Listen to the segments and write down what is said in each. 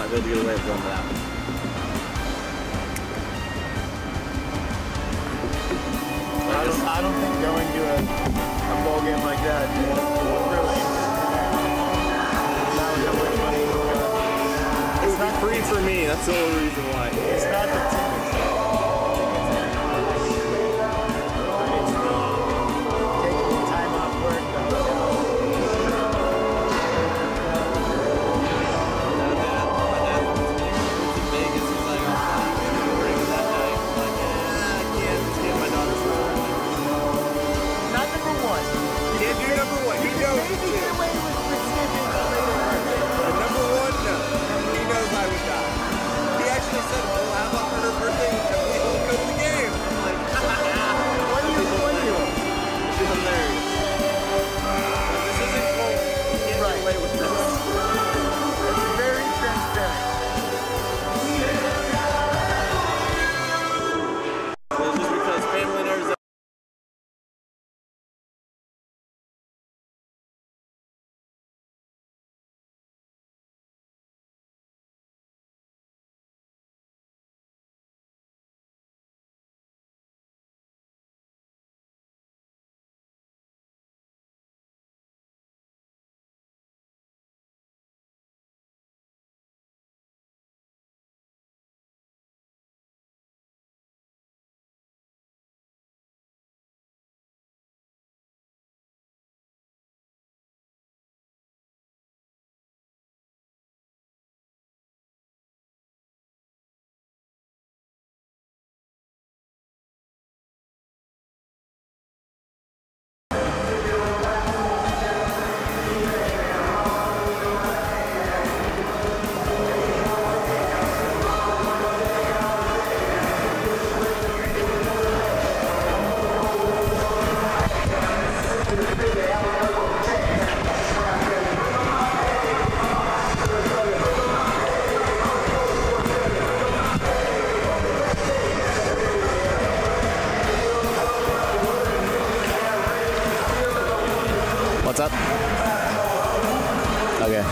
we had to get away with going to that one. I don't think going to a bowl game like that really that much money. It would be free for me. That's the only reason why. It's not the tickets. Taking time off work. What's up? Okay.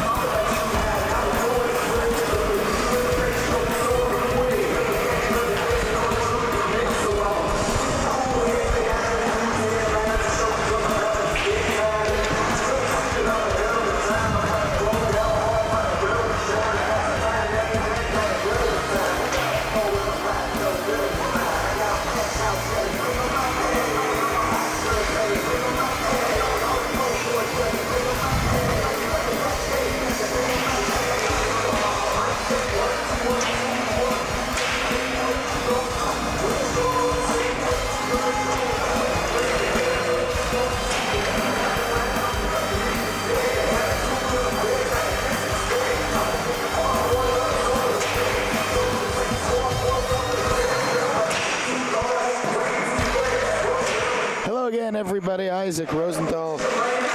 Again, everybody, Isaac Rosenthal,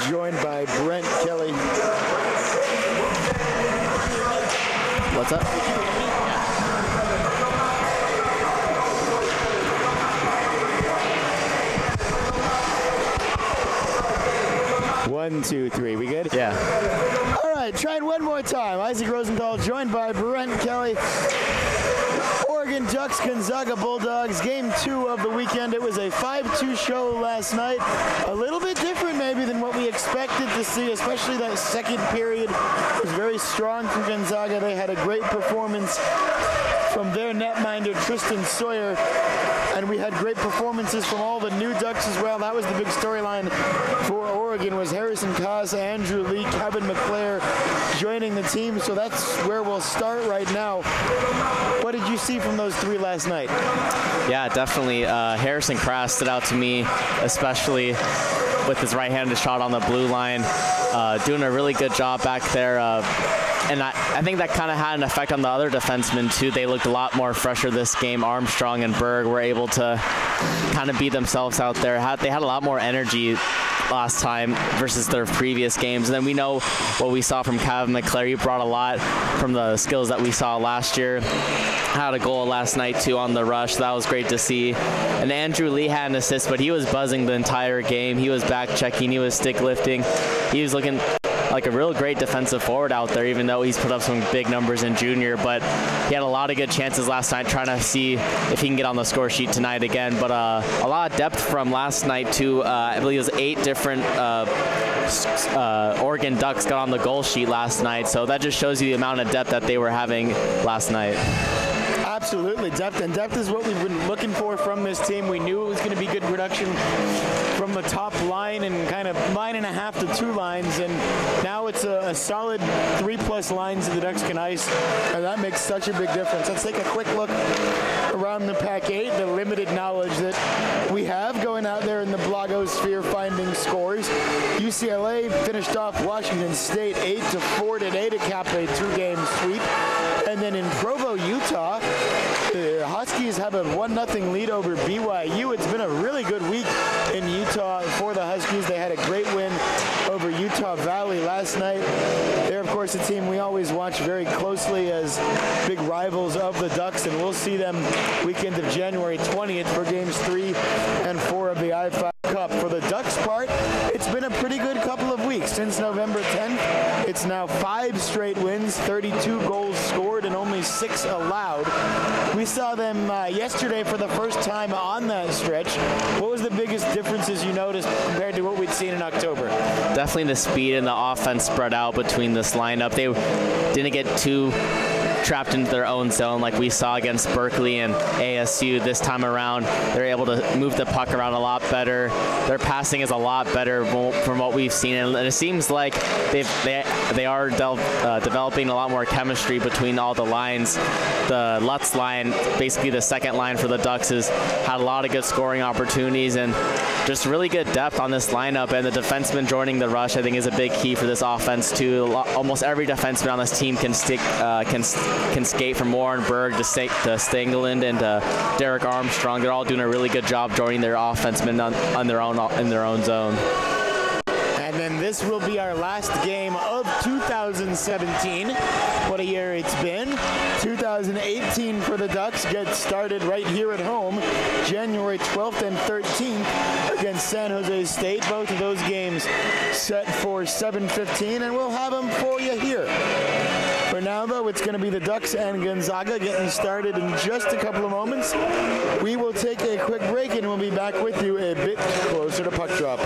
joined by Brent Kelly. What's up? One, two, three. We good? Yeah. All right, try it one more time. Isaac Rosenthal, joined by Brent Kelly. Oregon Ducks, Gonzaga Bulldogs, game 2 of the weekend. It was a 5-2 show last night. A little bit different maybe than what we expected to see, especially that second period was very strong from Gonzaga. They had a great performance from their netminder, Tristan Sawyer, and we had great performances from all the new Ducks as well. That was the big storyline for Oregon, was Harrison Kaz, Andrew Lee, Kevin McClare joining the team, so that's where we'll start right now. What did you see from those three last night? Yeah, definitely. Harrison Kaz stood out to me, especially with his right-handed shot on the blue line, doing a really good job back there. And I think that kind of had an effect on the other defensemen, too. They looked a lot more fresher this game. Armstrong and Berg were able to kind of be themselves out there. They had a lot more energy last time versus their previous games. And then we know what we saw from Kevin McClare. He brought a lot from the skills that we saw last year. Had a goal last night, too, on the rush. That was great to see. And Andrew Lee had an assist, but he was buzzing the entire game. He was back checking. He was stick lifting. He was looking like a real great defensive forward out there, even though he's put up some big numbers in junior. But he had a lot of good chances last night, trying to see if he can get on the score sheet tonight again. But a lot of depth from last night too. I believe it was 8 different Oregon Ducks got on the goal sheet last night. So that just shows you the amount of depth that they were having last night. Absolutely, depth, and depth is what we've been looking for from this team. We knew it was going to be good production from the top line and kind of line and a half to 2 lines, and now it's a solid 3+ lines that the Ducks can ice, and that makes such a big difference. Let's take a quick look around the Pac-8, the limited knowledge that we have going out there in the blogosphere finding scores. UCLA finished off Washington State 8-4 today to cap a 2-game sweep. And then in Provo, Utah, the Huskies have a 1-0 lead over BYU. It's been a really good week in Utah for the Huskies. They had a great win over Utah Valley last night. They're, of course, a team we always watch very closely as big rivals of the Ducks, and we'll see them weekend of January 20th for games 3 and 4 of the I-5 Cup. For the Ducks' part, it's been a pretty good couple of weeks. Since November 10th, it's now 5 straight wins, 32 goals scored, and only 6 allowed. We saw them yesterday for the first time on that stretch. What was the biggest differences you noticed compared to what we'd seen in October? Definitely the speed and the offense spread out between this lineup. They didn't get too trapped into their own zone like we saw against Berkeley and ASU this time around. They're able to move the puck around a lot better. Their passing is a lot better from what we've seen, and it seems like they are developing a lot more chemistry between all the lines. The Lutz line, basically the second line for the Ducks, has had a lot of good scoring opportunities and just really good depth on this lineup, and the defenseman joining the rush I think is a big key for this offense too. Almost every defenseman on this team can skate from Warren Berg to Stangeland and Derek Armstrong. They're all doing a really good job joining their offensemen in their own zone. And then this will be our last game of 2017. What a year it's been. 2018 for the Ducks gets started right here at home, January 12th and 13th against San Jose State. Both of those games set for 7:15, and we'll have them for you here. For now, though, it's going to be the Ducks and Gonzaga getting started in just a couple of moments. We will take a quick break, and we'll be back with you a bit closer to puck drop.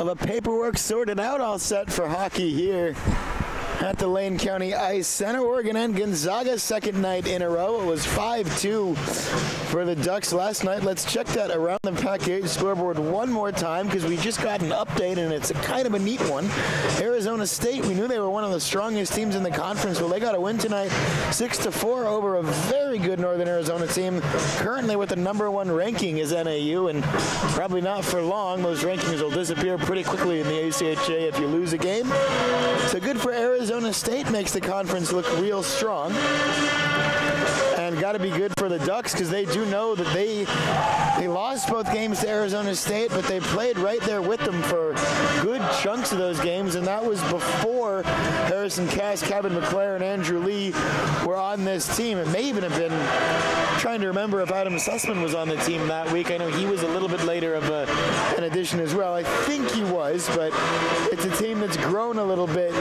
of a paperwork sorted out, all set for hockey here at the Lane County Ice Center. Oregon and Gonzaga's second night in a row. It was 5-2 for the Ducks last night. Let's check that around the package scoreboard one more time because we just got an update and it's a kind of a neat one. Arizona State, we knew they were one of the strongest teams in the conference. Well, they got a win tonight 6-4 over a very good Northern Arizona team. Currently with the #1 ranking is NAU, and probably not for long. Those rankings will disappear pretty quickly in the ACHA if you lose a game. So good for Arizona State, makes the conference look real strong. And got to be good for the Ducks because they do know that they lost both games to Arizona State, but they played right there with them for good chunks of those games, and that was before Harrison Cass, Kevin McClare, and Andrew Lee were on this team. It may even have been, trying to remember if Adam Sussman was on the team that week. I know he was a little bit later of an addition as well. I think he was, but it's a team that's grown a little bit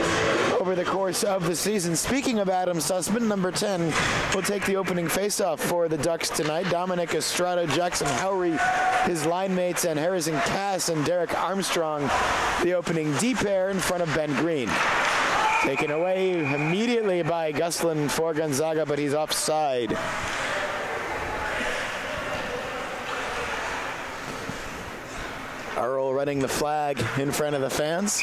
over the course of the season. Speaking of Adam Sussman, number 10 will take the opening faceoff for the Ducks tonight. Dominic Estrada, Jackson Howry, his line mates, and Harrison Cass and Derek Armstrong, the opening D pair in front of Ben Green. Taken away immediately by Gustlin for Gonzaga, but he's offside. Earl running the flag in front of the fans.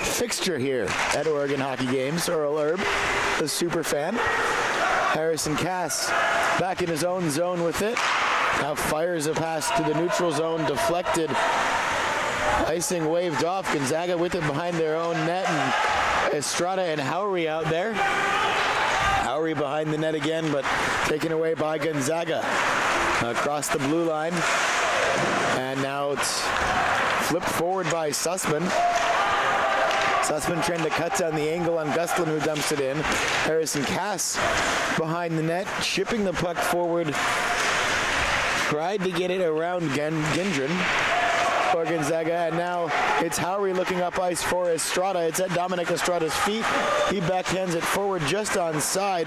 Fixture here at Oregon hockey games. Earl Erb, the super fan. Harrison Cass back in his own zone with it. Now fires a pass to the neutral zone, deflected. Icing waved off. Gonzaga with it behind their own net, and Estrada and Howry out there. Howry behind the net again, but taken away by Gonzaga. Across the blue line. And now it's flipped forward by Sussman. Sussman trying to cut down the angle on Gustlin, who dumps it in. Harrison Cass behind the net, shipping the puck forward. Tried to get it around Gindren for Gonzaga, and now it's Howry looking up ice for Estrada. It's at Dominic Estrada's feet. He backhands it forward just onside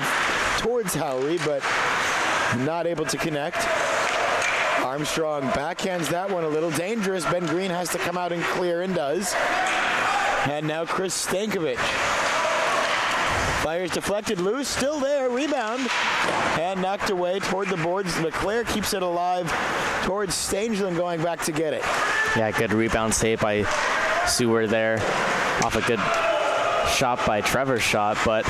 towards Howry, but not able to connect. Armstrong backhands that one a little dangerous. Ben Green has to come out and clear, and does. And now Chris Stankovic fires deflected loose, still there, rebound, and knocked away toward the boards. LeClaire keeps it alive towards Stangelin, going back to get it. Yeah, good rebound save by Seward there, off a good shot by Trevor's shot, but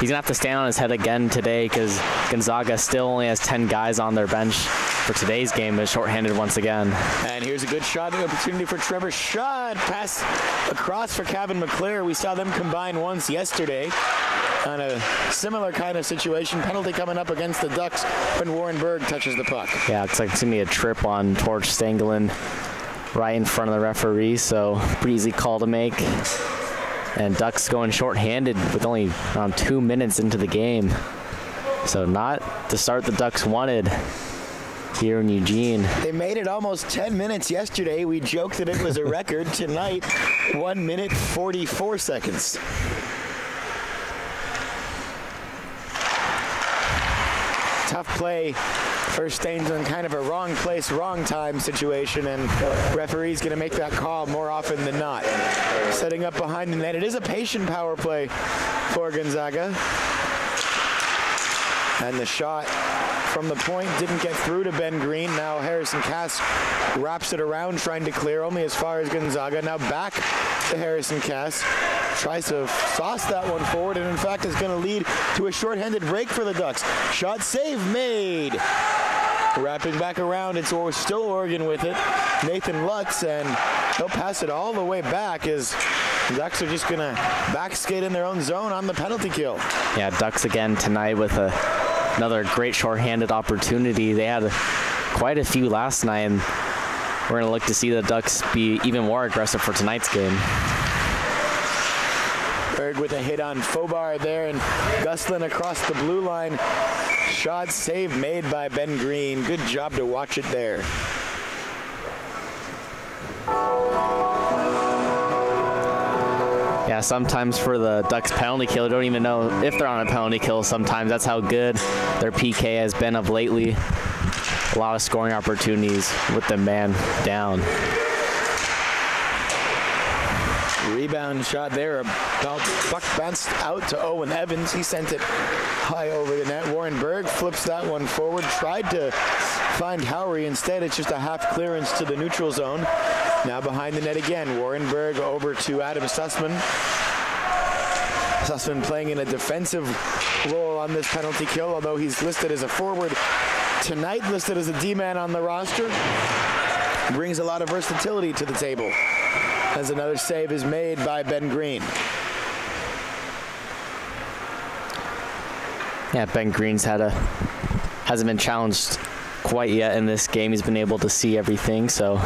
he's gonna have to stand on his head again today because Gonzaga still only has 10 guys on their bench for today's game, is shorthanded once again. And here's a good shot, the opportunity for Trevor. Shot, pass across for Kevin McClare. We saw them combine once yesterday on a similar kind of situation. Penalty coming up against the Ducks when Warren Berg touches the puck. Yeah, looks like it's gonna be a trip on Torch Stangelin right in front of the referee, so pretty easy call to make. And Ducks going shorthanded with only around 2 minutes into the game. So not the start the Ducks wanted here in Eugene. They made it almost 10 minutes yesterday. We joked that it was a record. Tonight, 1 minute 44 seconds. Tough play for Stangelin, kind of a wrong place, wrong time situation, and referee's going to make that call more often than not. Setting up behind the net. It is a patient power play for Gonzaga. And the shot from the point didn't get through to Ben Green. Now Harrison Cass wraps it around, trying to clear only as far as Gonzaga. Now back to Harrison Cass. Tries to sauce that one forward, and in fact is going to lead to a shorthanded break for the Ducks. Shot save made. Wrapping back around, it's still Oregon with it. Nathan Lutz, and he'll pass it all the way back as the Ducks are just going to back skate in their own zone on the penalty kill. Yeah, Ducks again tonight with another great shorthanded opportunity. They had quite a few last night, and we're going to look to see the Ducks be even more aggressive for tonight's game. Berg with a hit on Fobar there, and Gustlin across the blue line. Shot save made by Ben Green. Good job to watch it there. Yeah, sometimes for the Ducks penalty kill, you don't even know if they're on a penalty kill sometimes. That's how good their PK has been of lately. A lot of scoring opportunities with the man down. Rebound shot there. Puck bounced out to Owen Evans. He sent it high over the net. Warren Berg flips that one forward. Tried to find Howry. Instead, it's just a half clearance to the neutral zone. Now behind the net again. Warren Berg over to Adam Sussman. Sussman playing in a defensive role on this penalty kill, although he's listed as a forward tonight, listed as a D-man on the roster. Brings a lot of versatility to the table as another save is made by Ben Green. Yeah, Ben Green's hasn't been challenged quite yet in this game. He's been able to see everything, so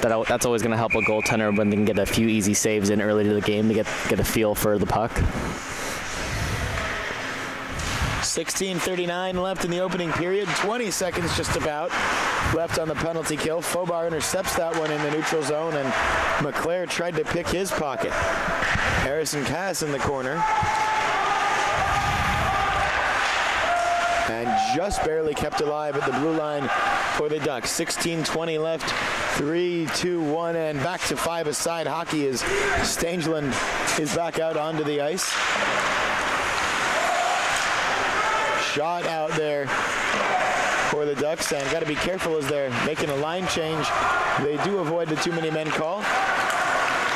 that's always going to help a goaltender when they can get a few easy saves in early to the game to get a feel for the puck. 16:39 left in the opening period. 20 seconds just about left on the penalty kill. Fobar intercepts that one in the neutral zone, and McClare tried to pick his pocket. Harrison Cass in the corner. And just barely kept alive at the blue line for the Ducks. 16:20 left. 3-2-1, and back to five-a-side hockey as Stangeland is back out onto the ice. Shot out there for the Ducks, and got to be careful as they're making a line change. They do avoid the too many men call.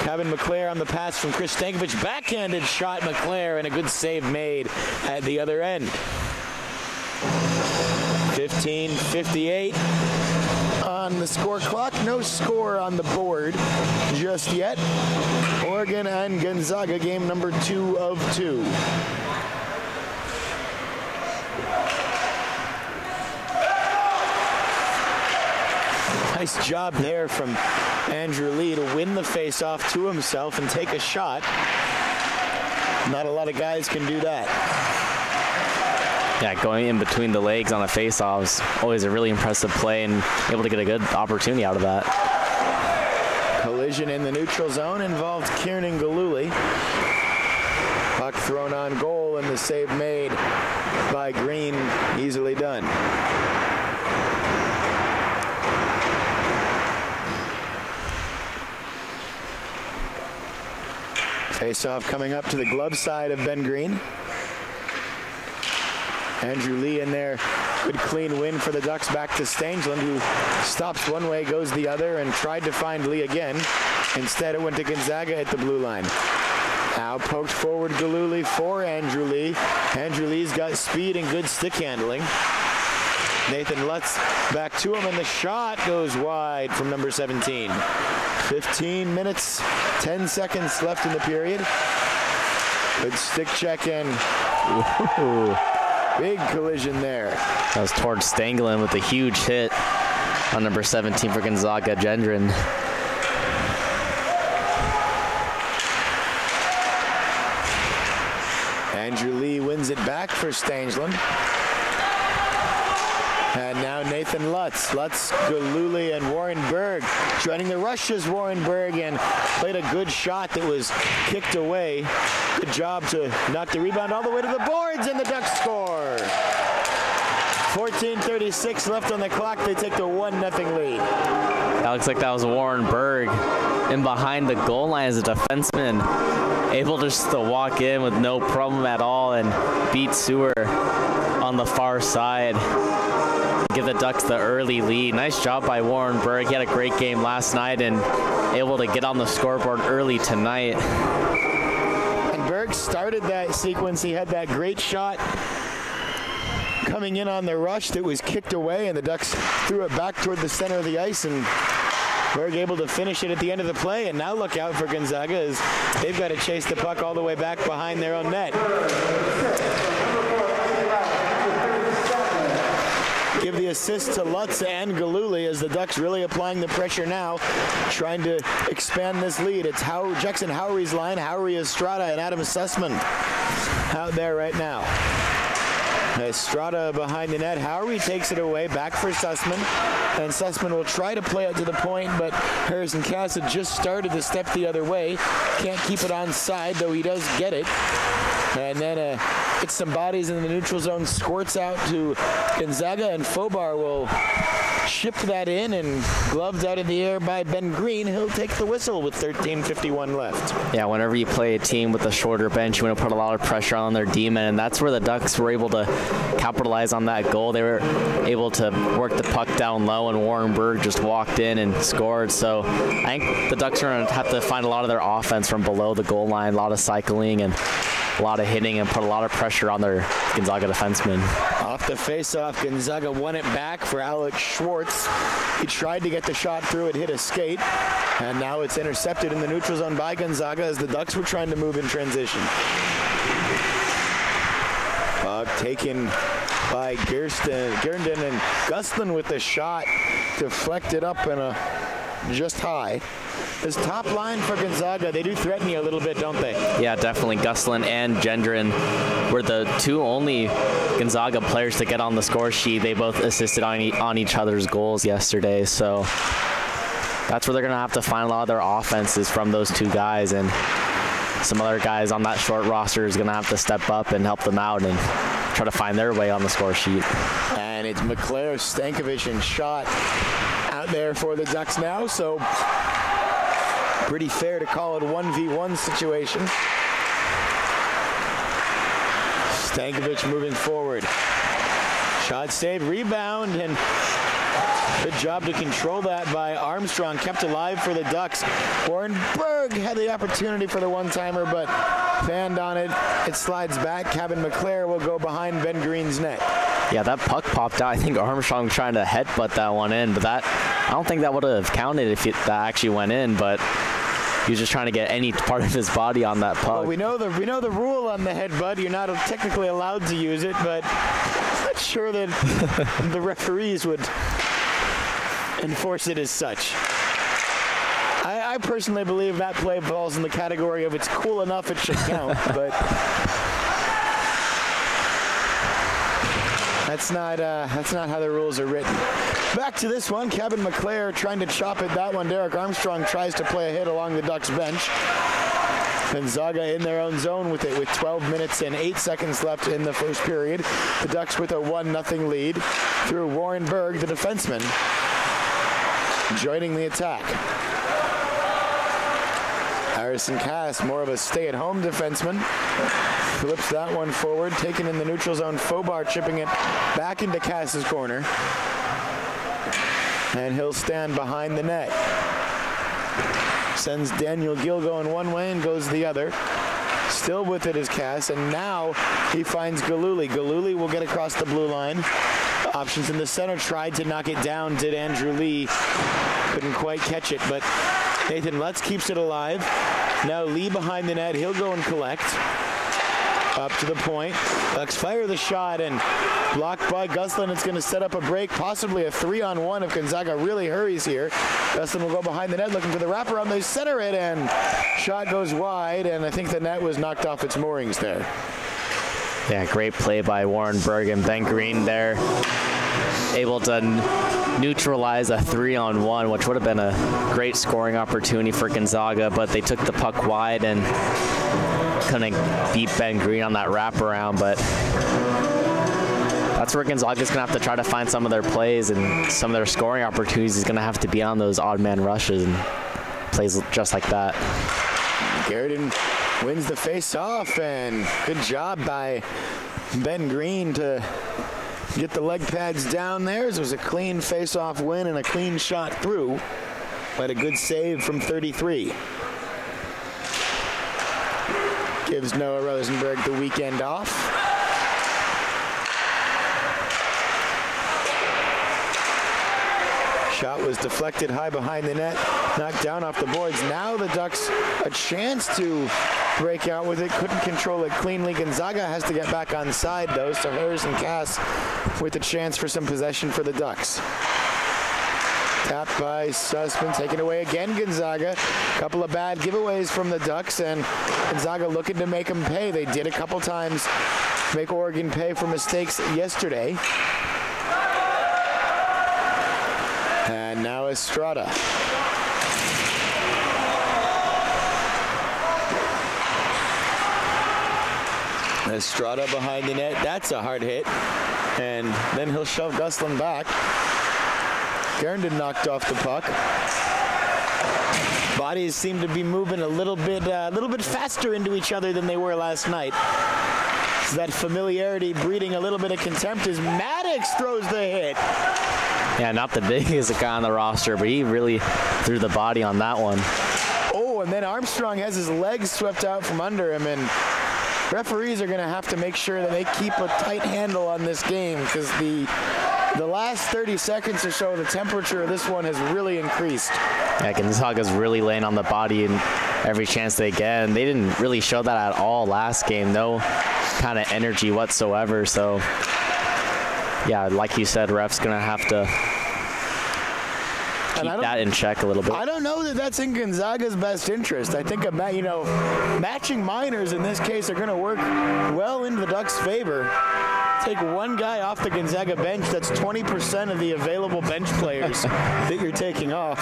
Kevin McClare on the pass from Chris Stankovic. Backhanded shot, McClare, and a good save made at the other end. 15:58 on the score clock. No score on the board just yet. Oregon and Gonzaga, game number 2 of 2. Nice job there from Andrew Lee to win the face-off to himself and take a shot. Not a lot of guys can do that. Yeah, going in between the legs on a face-off is always a really impressive play, and able to get a good opportunity out of that. Collision in the neutral zone involved Kieran Galuli. Puck thrown on goal, and the save made by Green. Easily done. Face-off coming up to the glove side of Ben Green. Andrew Lee in there. Good clean win for the Ducks back to Stangeland, who stops one way, goes the other, and tried to find Lee again. Instead, it went to Gonzaga at the blue line. Now poked forward Galuli for Andrew Lee. Andrew Lee's got speed and good stick handling. Nathan Lutz back to him, and the shot goes wide from number 17. 15 minutes, 10 seconds left in the period. Good stick check in. Ooh. Big collision there. That was towards Stangeland with a huge hit on number 17 for Gonzaga, Gendron. Andrew Lee wins it back for Stangeland. And now Nathan Lutz. Lutz, Galuli, and Warren Berg. Joining the rush is Warren Berg, and played a good shot that was kicked away. Good job to knock the rebound all the way to the boards, and the Ducks score. 14:36 left on the clock. They take the 1-0 lead. That looks like that was Warren Berg in behind the goal line as a defenseman. Able just to walk in with no problem at all and beat Sewer on the far side. Give the Ducks the early lead. Nice job by Warren Berg. He had a great game last night and able to get on the scoreboard early tonight. And Berg started that sequence. He had that great shot coming in on the rush that was kicked away, and the Ducks threw it back toward the center of the ice, and Berg able to finish it at the end of the play. And now look out for Gonzaga as they've got to chase the puck all the way back behind their own net. Give the assist to Lutz and Galuli as the Ducks really applying the pressure now, trying to expand this lead. It's Jackson Howry's line. Howry, Estrada, and Adam Sussman out there right now. Estrada behind the net. Howry takes it away, back for Sussman, and Sussman will try to play it to the point, but Harrison Cass had just started to step the other way. Can't keep it on side, though he does get it. And then gets some bodies in the neutral zone, squirts out to Gonzaga, and Fobar will shipped that in and gloved out of the air by Ben Green. He'll take the whistle with 13:51 left. Yeah, whenever you play a team with a shorter bench, you want to put a lot of pressure on their D-men, and that's where the Ducks were able to capitalize on that goal. They were able to work the puck down low, and Warren Berg just walked in and scored. So I think the Ducks are going to have to find a lot of their offense from below the goal line, a lot of cycling and a lot of hitting, and put a lot of pressure on their Gonzaga defensemen. Off the faceoff, Gonzaga won it back for Alex Schwartz. He tried to get the shot through, it hit a skate, and now it's intercepted in the neutral zone by Gonzaga as the Ducks were trying to move in transition. Puck taken by Gernden, and Gustlin with the shot, deflected up and just high. This top line for Gonzaga, they do threaten you a little bit, don't they? Yeah, definitely. Gustlin and Gendron were the two only Gonzaga players to get on the score sheet. They both assisted on each other's goals yesterday, so that's where they're going to have to find a lot of their offenses from those two guys, and some other guys on that short roster is going to have to step up and help them out and try to find their way on the score sheet. And it's McClare, Stankovic, and Schott out there for the Ducks now, so pretty fair to call it a 1v1 situation. Stankovic moving forward. Shot save, rebound, and good job to control that by Armstrong. Kept alive for the Ducks. Warren Berg had the opportunity for the one-timer, but fanned on it. It slides back. Kevin McClare will go behind Ben Green's net. Yeah, that puck popped out. I think Armstrong trying to headbutt that one in, but I don't think that would have counted if that actually went in, but he was just trying to get any part of his body on that puck. Well, we know the rule on the headbutt. You're not technically allowed to use it, but I'm not sure that the referees would enforce it as such. I personally believe that play falls in the category of it's cool enough it should count, but that's not how the rules are written. Back to this one, Kevin McClare trying to chop at that one. Derek Armstrong tries to play a hit along the Ducks bench. Gonzaga in their own zone with it with 12 minutes and 8 seconds left in the first period. The Ducks with a 1-0 lead through Warren Berg, the defenseman, joining the attack. Harrison Cass, more of a stay-at-home defenseman, flips that one forward, taken in the neutral zone. Fobar chipping it back into Cass's corner, and he'll stand behind the net. Sends Daniel Gill going one way and goes the other. Still with it is Cass, and now he finds Galuli. Galuli will get across the blue line. Options in the center, tried to knock it down, did Andrew Lee. Couldn't quite catch it, but Nathan Lutz keeps it alive. Now Lee behind the net, he'll go and collect. Up to the point. Ducks fire the shot and blocked by Gustlin. It's going to set up a break, possibly a 3-on-1 if Gonzaga really hurries here. Gustlin will go behind the net looking for the wraparound. They center it and shot goes wide, and I think the net was knocked off its moorings there. Yeah, great play by Warren Berg, and Ben Green there, able to neutralize a 3-on-1, which would have been a great scoring opportunity for Gonzaga, but they took the puck wide and couldn't beat Ben Green on that wraparound. But that's where Gonzaga's going to have to try to find some of their plays, and some of their scoring opportunities is going to have to be on those odd man rushes and plays just like that. Garrison wins the face-off, and good job by Ben Green to get the leg pads down there. It was a clean face-off win and a clean shot through, but a good save from 33. Gives Noah Rosenberg the weekend off. Shot was deflected high behind the net, knocked down off the boards. Now the Ducks a chance to break out with it, couldn't control it cleanly. Gonzaga has to get back on side though, so Harrison Cass with a chance for some possession for the Ducks. Tapped by Sussman, taken away again Gonzaga. Couple of bad giveaways from the Ducks, and Gonzaga looking to make them pay. They did a couple times make Oregon pay for mistakes yesterday. And now Estrada. Estrada behind the net. That's a hard hit. And then he'll shove Gustlin back. Garndon knocked off the puck. Bodies seem to be moving a little bit faster into each other than they were last night. So that familiarity breeding a little bit of contempt as Maddox throws the hit. Yeah, not the biggest guy on the roster, but he really threw the body on that one. Oh, and then Armstrong has his legs swept out from under him, and referees are going to have to make sure that they keep a tight handle on this game, because the last 30 seconds or so, the temperature of this one has really increased. Yeah, Gonzaga's really laying on the body and every chance they get, and they didn't really show that at all last game. No kind of energy whatsoever. So, yeah, like you said, ref's going to have to keep that in check a little bit. I don't know that that's in Gonzaga's best interest. I think matching minors in this case are going to work well into the Ducks' favor. Take one guy off the Gonzaga bench, that's 20% of the available bench players that you're taking off.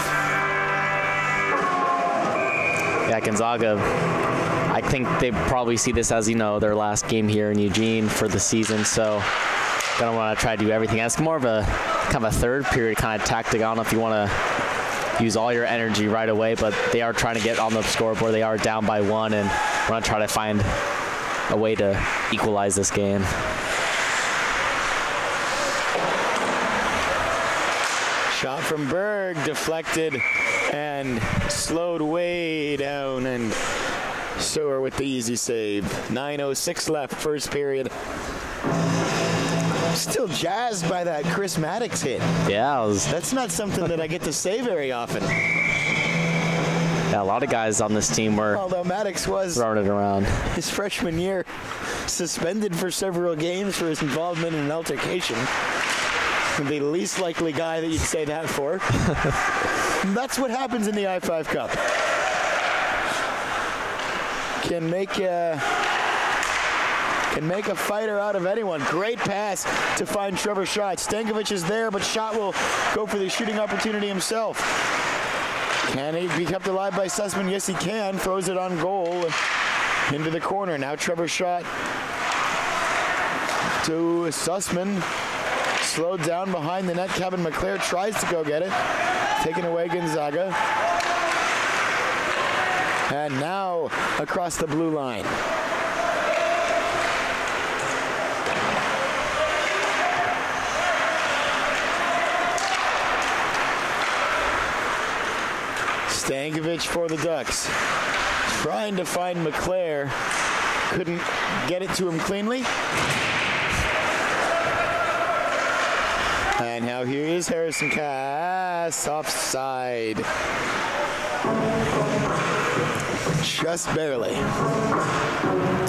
Yeah, Gonzaga, I think they probably see this as, their last game here in Eugene for the season, so gonna want to try to do everything. It's more of a kind of a third period kind of tactic. I don't know if you want to use all your energy right away, but they are trying to get on the scoreboard. They are down by 1 and want to try to find a way to equalize this game. Shot from Berg, deflected and slowed way down, and Sewer with the easy save. 9:06 left, first period. Still jazzed by that Chris Maddox hit. Yeah, that's not something that I get to say very often. Yeah, a lot of guys on this team were, although Maddox was throwing it around. His freshman year, suspended for several games for his involvement in an altercation. The least likely guy that you'd say that for. That's what happens in the I-5 Cup. Can make a fighter out of anyone. Great pass to find Trevor Schott. Stankovic is there, but Schott will go for the shooting opportunity himself. Can he be kept alive by Sussman? Yes, he can. Throws it on goal into the corner. Now Trevor Schott to Sussman. Slowed down behind the net. Kevin McClare tries to go get it. Taken away Gonzaga. And now across the blue line. Stankovic for the Ducks. Trying to find McClare. Couldn't get it to him cleanly. And now here is Harrison Cass, offside. Just barely.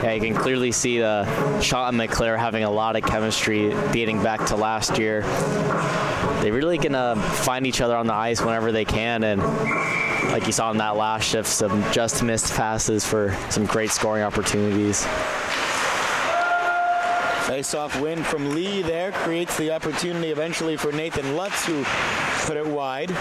Yeah, you can clearly see Schott and McClare having a lot of chemistry dating back to last year. They really can find each other on the ice whenever they can, and like you saw in that last shift, some just missed passes for some great scoring opportunities. Face-off win from Lee there creates the opportunity eventually for Nathan Lutz, who put it wide.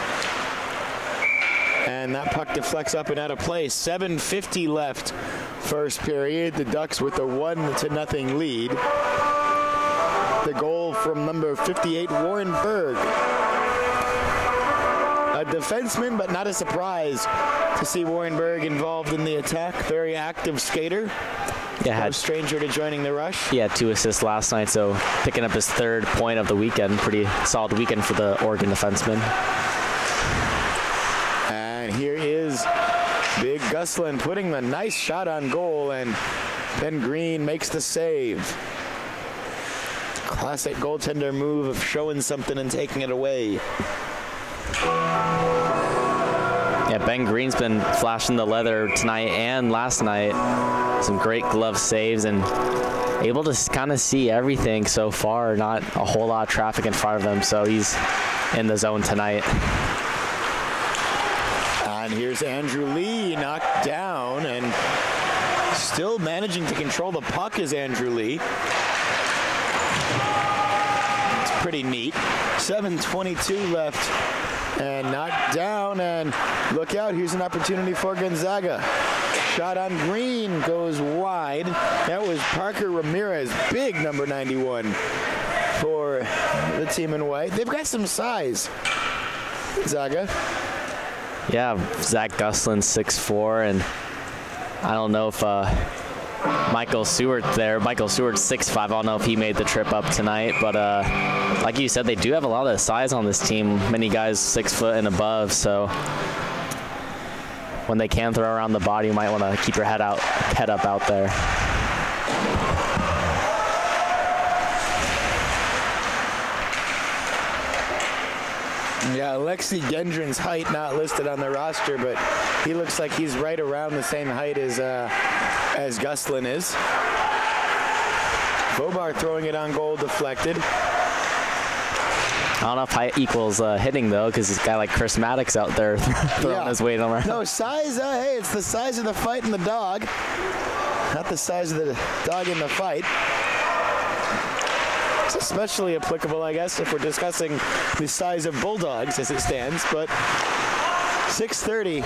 And that puck deflects up and out of play. 7:50 left, first period. The Ducks with a 1-0 lead. The goal from number 58, Warren Berg. A defenseman, but not a surprise to see Warren Berg involved in the attack. Very active skater. Yeah, no stranger to joining the rush. He had 2 assists last night, so picking up his 3rd point of the weekend. Pretty solid weekend for the Oregon defenseman. And here is Big Gusslin putting the nice shot on goal, and Ben Green makes the save. Classic goaltender move of showing something and taking it away. Yeah, Ben Green's been flashing the leather tonight and last night. Some great glove saves and able to kind of see everything so far. Not a whole lot of traffic in front of him, so he's in the zone tonight. And here's Andrew Lee knocked down, and still managing to control the puck is Andrew Lee. It's pretty neat. 7:22 left. And knocked down, and look out, here's an opportunity for Gonzaga. Shot on Green goes wide. That was Parker Ramirez, big number 91 for the team in white. They've got some size. Gonzaga. Yeah, Zach Guslin's 6'4", and I don't know if Michael Stewart's 6'5". I don't know if he made the trip up tonight, but like you said, they do have a lot of size on this team. Many guys 6 foot and above, so when they can throw around the body, you might want to keep your head up out there. Yeah, Alexi Gendron's height not listed on the roster, but he looks like he's right around the same height as Guslin is. Bobar throwing it on goal, deflected. I don't know if height equals hitting, though, because this guy like Chris Maddox out there throwing his weight around. No, size, hey, it's the size of the fight in the dog, not the size of the dog in the fight. It's especially applicable, I guess, if we're discussing the size of Bulldogs as it stands, but 6:30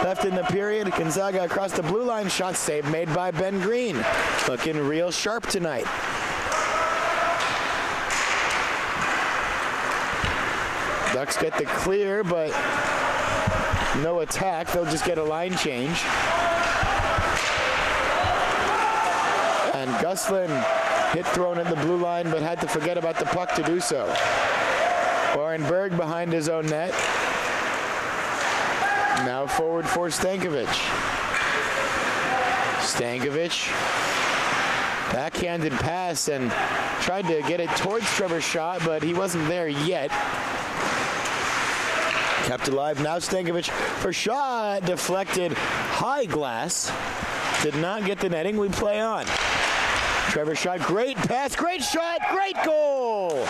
left in the period. Gonzaga across the blue line, shot save made by Ben Green. Looking real sharp tonight. Ducks get the clear, but no attack. They'll just get a line change. And Guslin hit thrown at the blue line, but had to forget about the puck to do so. Warren Berg behind his own net. Now forward for Stankovic. Stankovic, backhanded pass and tried to get it towards Trevor Schott, but he wasn't there yet. Kept alive. Now Stankovic for Schott, deflected high glass. Did not get the netting. We play on. Trevor Schott, great pass, great shot, great goal.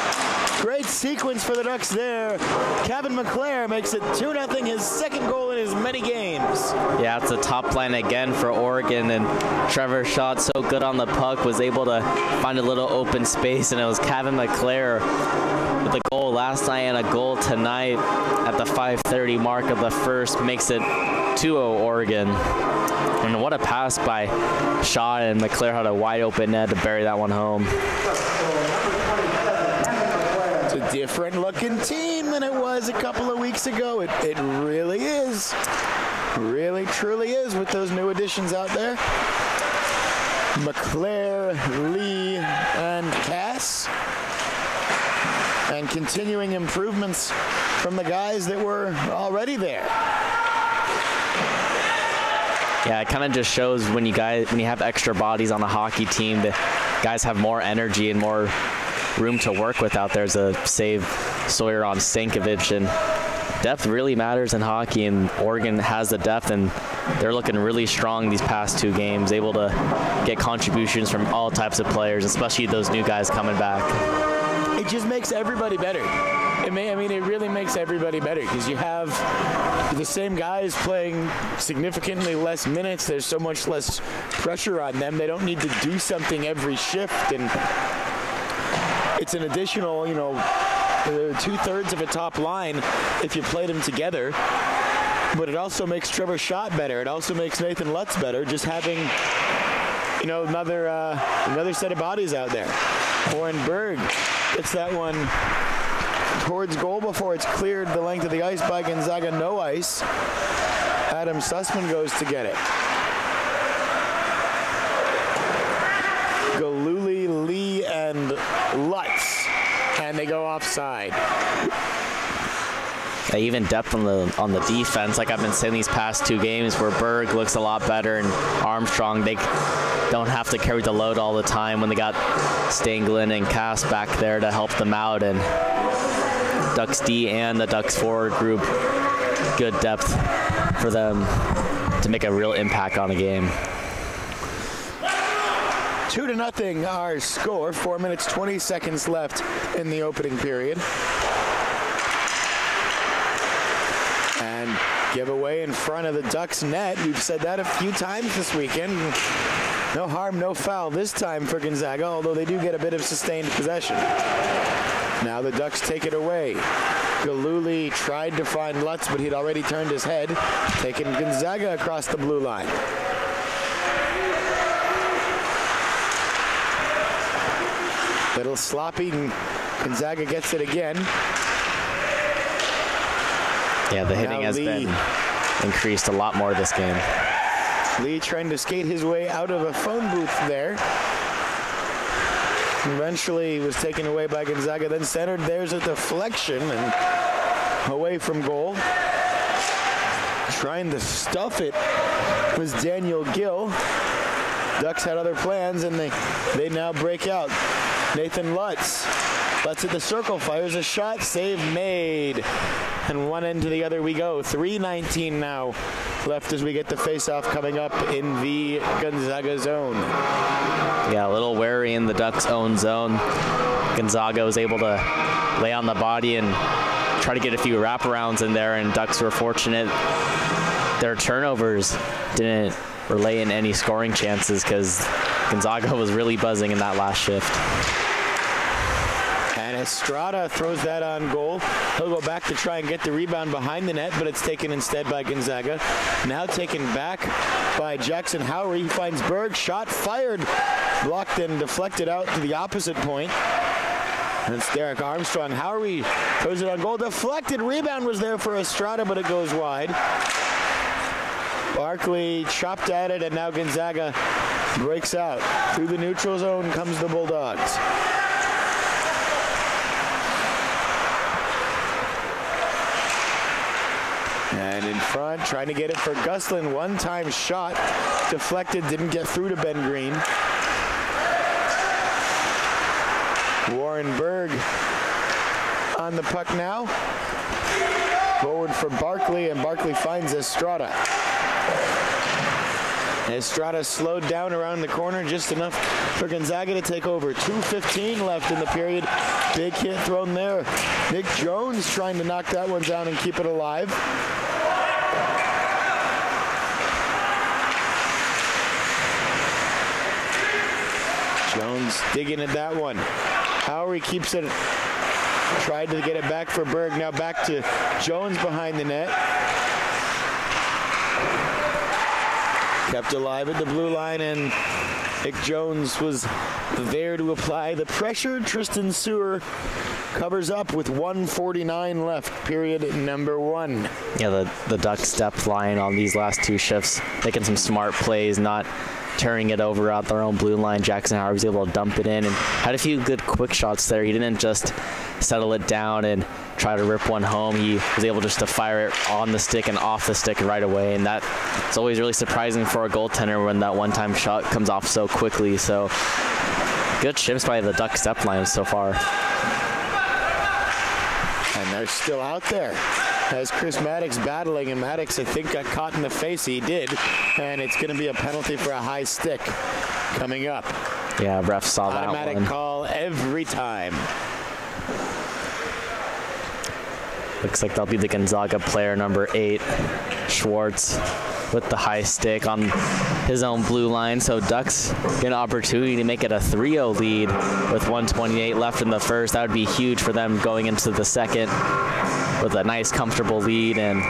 Great sequence for the Ducks there. Kevin McClare makes it 2-0, his second goal in as many games. Yeah, it's a top line again for Oregon, and Trevor Schott, so good on the puck, was able to find a little open space, and it was Kevin McClare with a goal last night and a goal tonight at the 5:30 mark of the first, makes it 2-0 Oregon. And what a pass by Schott, and McClare had a wide open net to bury that one home. It's a different looking team than it was a couple of weeks ago. It really is. Really, truly is with those new additions out there. McClare, Lee, and Cass. And continuing improvements from the guys that were already there. Yeah, it kind of just shows when you have extra bodies on a hockey team, the guys have more energy and more room to work with out there. As a save Sawyer on Stankovic, and depth really matters in hockey, and Oregon has the depth, and they're looking really strong these past 2 games, able to get contributions from all types of players, especially those new guys coming back. It just makes everybody better. It really makes everybody better because you have the same guys playing significantly less minutes. There's so much less pressure on them. They don't need to do something every shift, and it's an additional, 2/3 of a top line if you play them together. But it also makes Trevor Schott better. It also makes Nathan Lutz better, just having, another set of bodies out there. Warren Berg gets that one towards goal before it's cleared the length of the ice by Gonzaga. No ice. Adam Sussman goes to get it. Galuli, Lee, and Lutz. And they go offside. Even depth on the defense, like I've been saying these past 2 games, where Berg looks a lot better and Armstrong, they don't have to carry the load all the time when they got Stanglin and Cass back there to help them out. And Ducks D and the Ducks forward group, good depth for them to make a real impact on a game. 2-0 our score. 4 minutes, 20 seconds left in the opening period. And giveaway in front of the Ducks net. We've said that a few times this weekend. No harm, no foul this time for Gonzaga, although they do get a bit of sustained possession. Now the Ducks take it away. Galuli tried to find Lutz, but he'd already turned his head, taking Gonzaga across the blue line. Little sloppy, and Gonzaga gets it again. Yeah, the hitting has been increased a lot more this game. Lee trying to skate his way out of a phone booth there. Eventually was taken away by Gonzaga, then centered. There's a deflection and away from goal. Trying to stuff it was Daniel Gill. Ducks had other plans, and they now break out. Nathan Lutz. Lutz at the circle, fires a shot, save made. And one end to the other we go. 3:19 now left as we get the face-off coming up in the Gonzaga zone. Yeah, a little wary in the Ducks' own zone. Gonzaga was able to lay on the body and try to get a few wraparounds in there, and Ducks were fortunate. Their turnovers didn't relay in any scoring chances because Gonzaga was really buzzing in that last shift. And Estrada throws that on goal. He'll go back to try and get the rebound behind the net, but it's taken instead by Gonzaga. Now taken back by Jackson Howery. He finds Berg, shot fired, blocked and deflected out to the opposite point. And it's Derek Armstrong. Howery throws it on goal. Deflected rebound was there for Estrada, but it goes wide. Barkley chopped at it, and now Gonzaga breaks out. Through the neutral zone comes the Bulldogs. And in front, trying to get it for Gustlin. One-time shot, deflected, didn't get through to Ben Green. Warren Berg on the puck now. Forward for Barkley, and Barkley finds Estrada. Estrada slowed down around the corner just enough for Gonzaga to take over. 2:15 left in the period. Big hit thrown there. Nick Jones trying to knock that one down and keep it alive. Jones digging at that one. Howery keeps it. Tried to get it back for Berg. Now back to Jones behind the net. Kept alive at the blue line, and Nick Jones was there to apply the pressure. Tristan Sewer covers up with 1:49 left, period number 1. Yeah, the Ducks' depth line on these last two shifts, making some smart plays, not turning it over out their own blue line. Jackson Howard was able to dump it in and had a few good quick shots there. He didn't just settle it down and try to rip one home. He was able just to fire it on the stick and off the stick right away, and that's always really surprising for a goaltender when that one-time shot comes off so quickly. So good shifts by the Ducks depth line so far. And they're still out there as Chris Maddox battling, and Maddox, I think, got caught in the face. He did, and it's going to be a penalty for a high stick coming up. Yeah, refs saw that one. Automatic call every time. Looks like that'll be the Gonzaga player number 8, Schwartz, with the high stick on his own blue line. So Ducks get an opportunity to make it a 3-0 lead with 1:28 left in the first. That would be huge for them going into the second with a nice, comfortable lead. And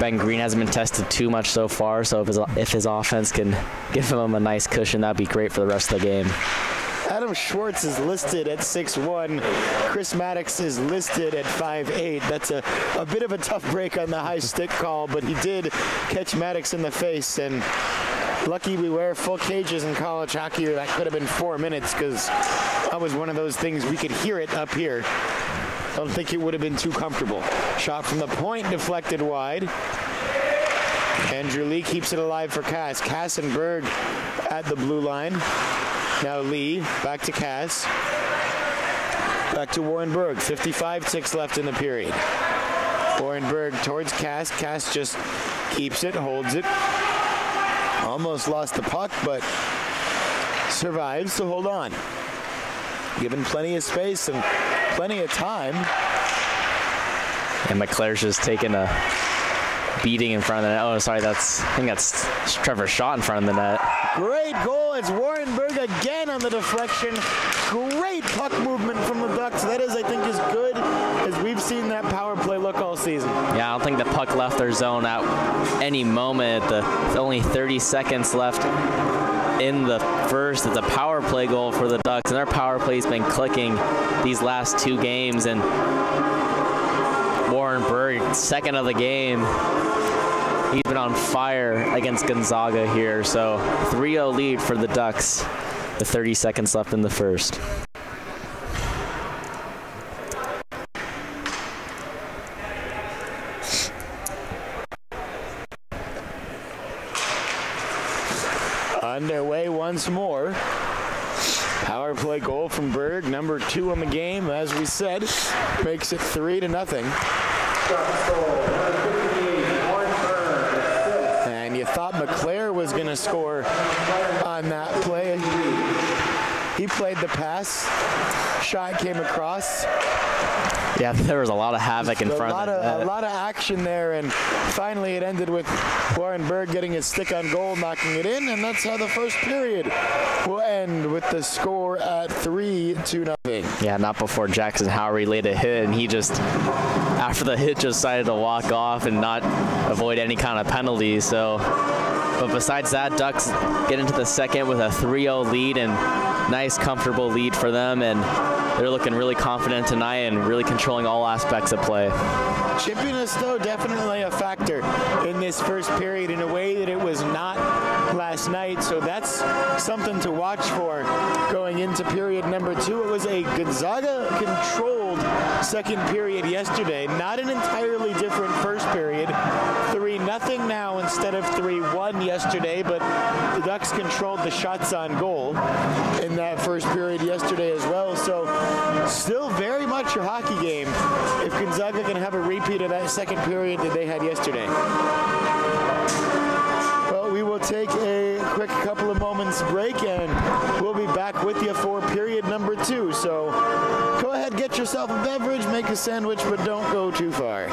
Ben Green hasn't been tested too much so far, so if his offense can give him a nice cushion, that'd be great for the rest of the game. Adam Schwartz is listed at 6'1". Chris Maddox is listed at 5'8". That's a bit of a tough break on the high stick call, but he did catch Maddox in the face, and lucky we wear full cages in college hockey, or that could have been 4 minutes, because that was one of those things we could hear it up here. I don't think it would have been too comfortable. Shot from the point, deflected wide. Andrew Lee keeps it alive for Cass. Cass and Berg at the blue line. Now Lee, back to Cass. Back to Warren Berg. 55 ticks left in the period. Warren Berg towards Cass. Cass just keeps it, holds it. Almost lost the puck, but survives to hold on. Given plenty of space and plenty of time. And McClare's just taking a beating in front of the net. Oh, sorry, I think that's Trevor Shaw in front of the net. Great goal. It's Warren Berg again on the deflection. Great puck movement from the Ducks. That is, I think, as good as we've seen that power play look all season. Yeah, I don't think the puck left their zone at any moment. With only 30 seconds left in the first. It's a power play goal for the Ducks, and their power play's been clicking these last 2 games, and Warren Berg, second of the game. He's been on fire against Gonzaga here, so 3-0 lead for the Ducks with 30 seconds left in the first. Underway once more. Power play goal from Berg, number 2 on the game, as we said, makes it 3-0. And you thought McClare was going to score on that play. He played the pass. Shot came across. Yeah, there was a lot of havoc in front of that. A lot of action there, and finally it ended with Warren Berg getting his stick on goal, knocking it in, and that's how the first period will end, with the score at 3-0. Yeah, not before Jackson Howery laid a hit, and he just, after the hit, just decided to walk off and not avoid any kind of penalty. So, but besides that, Ducks get into the second with a 3-0 lead, and nice, comfortable lead for them, and they're looking really confident tonight and really controlling all aspects of play. Chippiness, though, definitely a factor in this first period in a way that it was not last night. So that's something to watch for going into period number 2. It was a Gonzaga-controlled second period yesterday. Not an entirely different first period. 3-0 now instead of 3-1 yesterday, but the Ducks controlled the shots on goal in that first period yesterday as well. So still very much a hockey game if Gonzaga can have a repeat of that second period that they had yesterday. Well, we will take a quick couple of moments break, and we'll be back with you for period number 2. So go ahead, get yourself a beverage, make a sandwich, but don't go too far.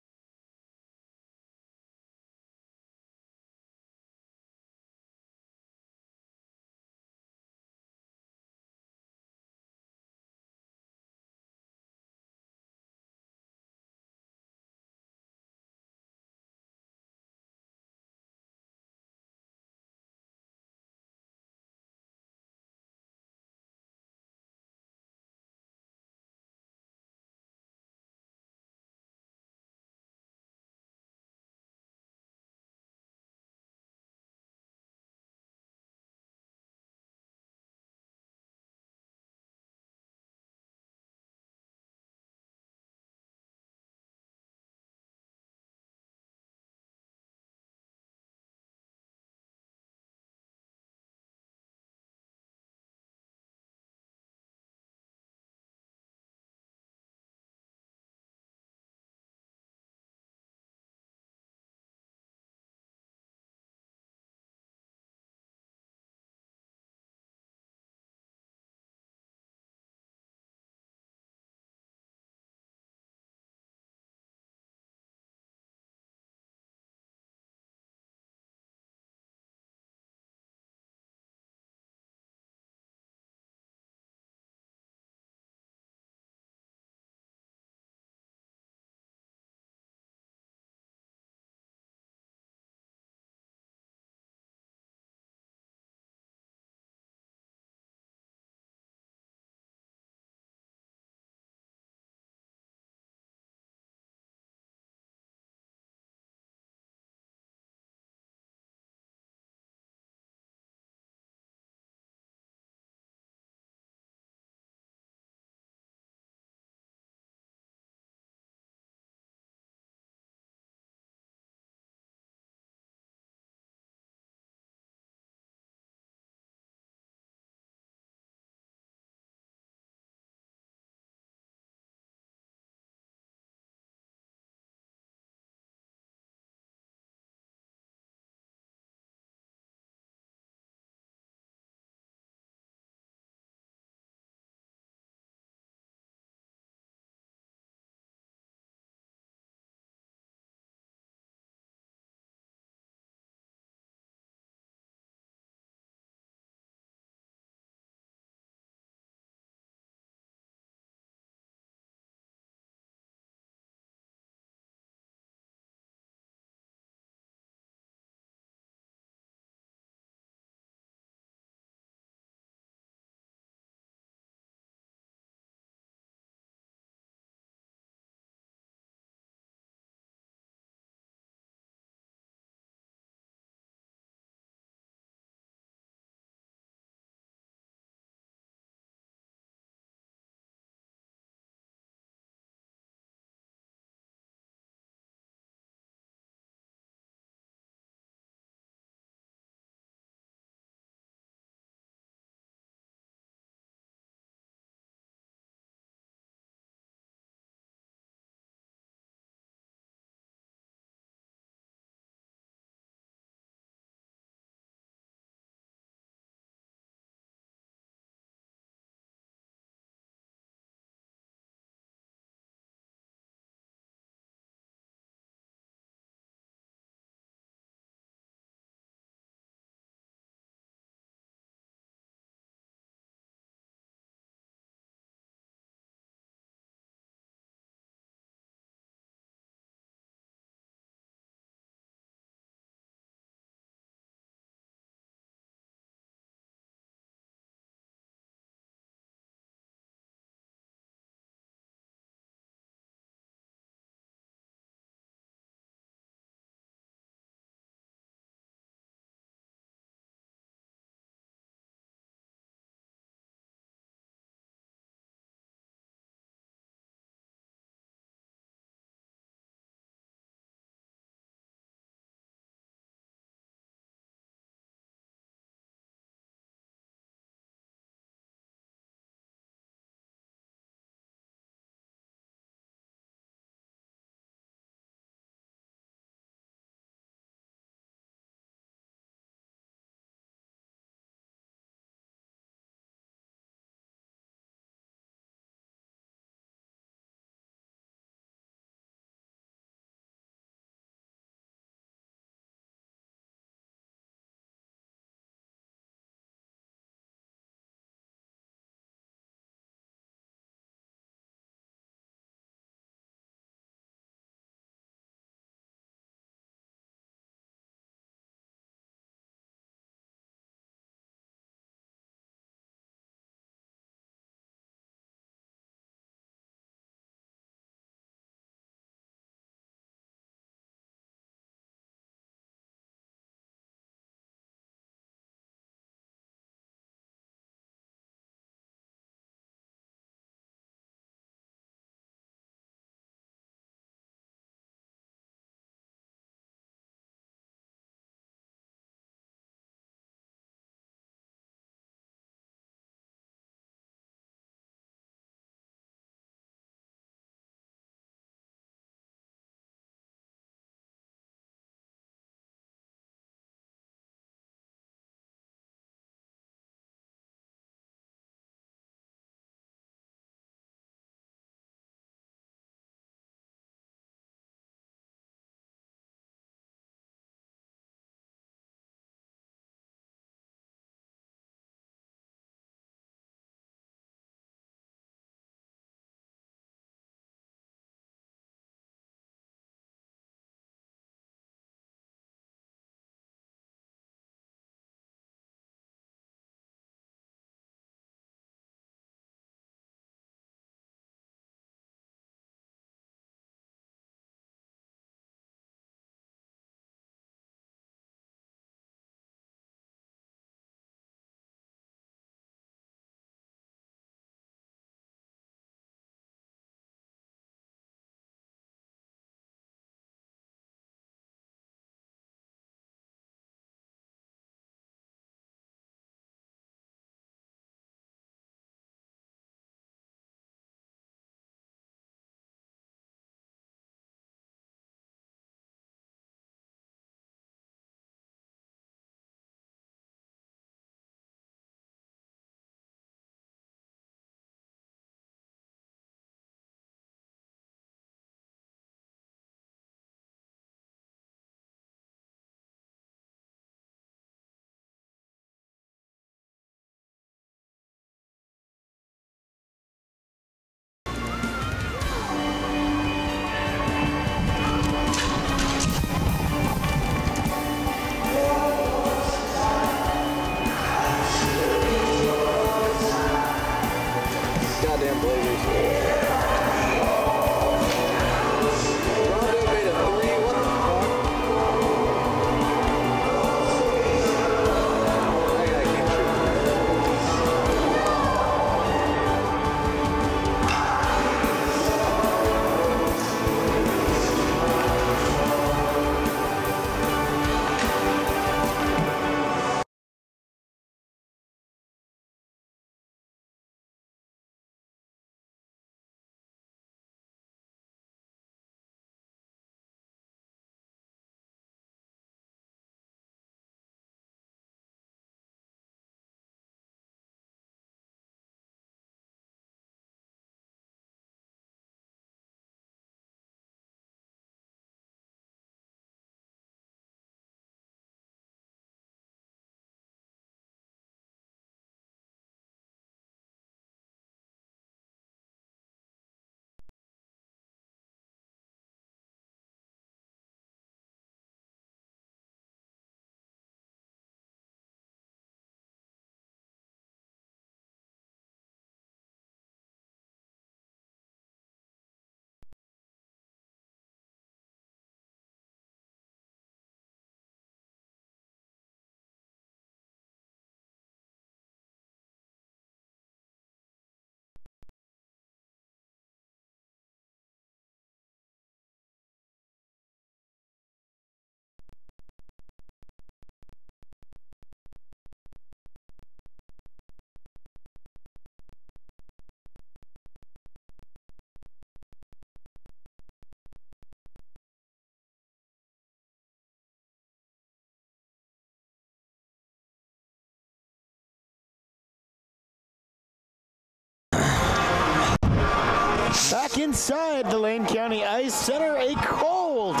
Back inside the Lane County Ice Center, a cold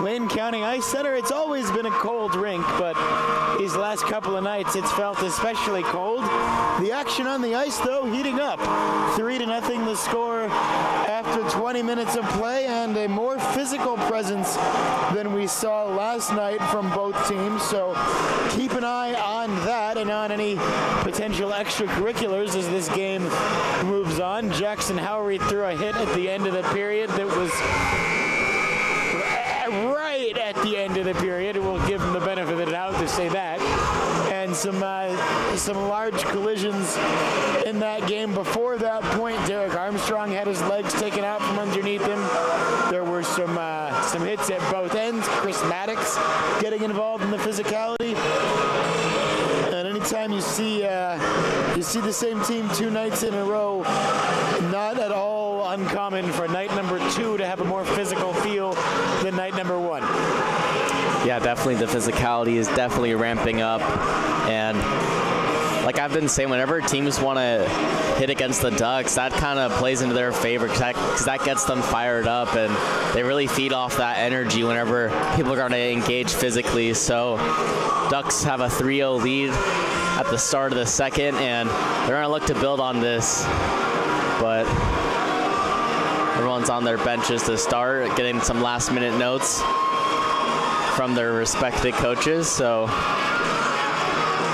Lane County Ice Center. It's always been a cold rink, but these last couple of nights it's felt especially cold. The action on the ice, though, heating up. 3-0 the score after 20 minutes of play, and a more physical presence than we saw last night from both teams. So keep an eye on that and on any potential extracurriculars as this game moves on. Jackson Howery threw a hit at the end of the period that was right at the end of the period. We'll give him the benefit of the doubt to say that. And some large collisions in that game. Before that point, Derek Armstrong had his legs taken out from underneath him. There were some hits at both ends. Chris Maddox getting involved in the physicality. And anytime you see the same team 2 nights in a row, not at all uncommon for night number 2 to have a more physical feel than night number 1. Yeah, definitely the physicality is definitely ramping up. And like I've been saying, whenever teams want to hit against the Ducks, that kind of plays into their favor because that gets them fired up, and they really feed off that energy whenever people are going to engage physically. So Ducks have a 3-0 lead at the start of the second, and they're going to look to build on this. But everyone's on their benches to start, getting some last-minute notes from their respective coaches. So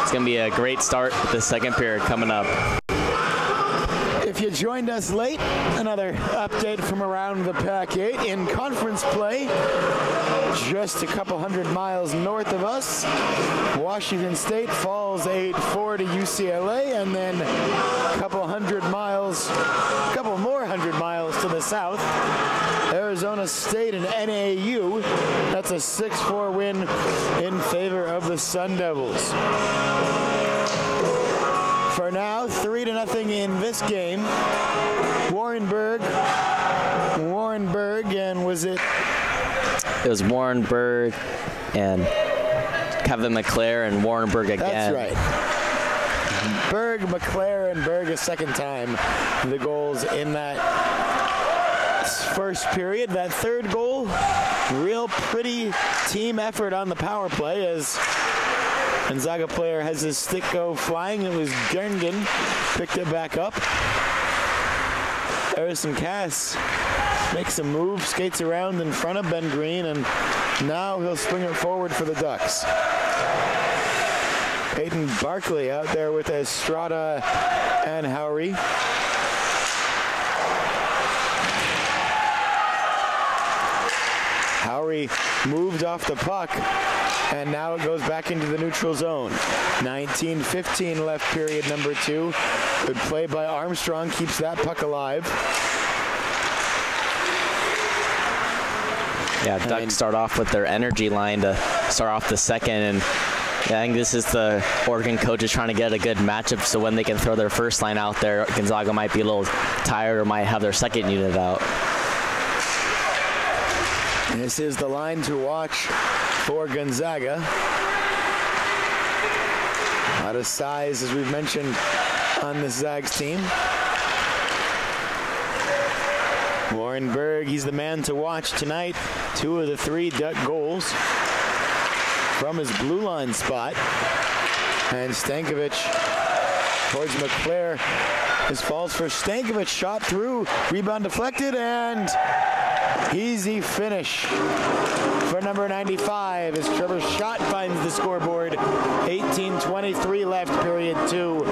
it's going to be a great start with the second period coming up. If you joined us late, another update from around the Pac-8 in conference play. Just a couple hundred miles north of us, Washington State falls 8-4 to UCLA, and then a couple more hundred miles to the south, Arizona State and NAU. That's a 6-4 win in favor of the Sun Devils. For now, 3-0 in this game. Warrenburg, and was it? It was Warrenburg and Kevin McClare and Warrenburg again. That's right. Berg, McClare, and Berg a second time the goals in that first period. That third goal, real pretty team effort on the power play as Gonzaga player has his stick go flying. It was Gerngen, picked it back up. Harrison Cass makes a move, skates around in front of Ben Green, and now he'll swing it forward for the Ducks. Peyton Barkley out there with Estrada and Howery. Lowry moved off the puck, and now it goes back into the neutral zone. 19:15 left, period number 2. Good play by Armstrong, keeps that puck alive. Yeah, Ducks start off with their energy line to start off the second, and I think this is the Oregon coaches trying to get a good matchup so when they can throw their first line out there, Gonzaga might be a little tired or might have their second unit out. This is the line to watch for Gonzaga. A lot of size, as we've mentioned, on the Zags team. Warren Berg, he's the man to watch tonight. 2 of the 3 Duck goals from his blue line spot. And Stankovic towards McClare. This falls for Stankovic, shot through, rebound deflected, and easy finish for number 95 as Trevor Schott finds the scoreboard. 18:23 left, period 2.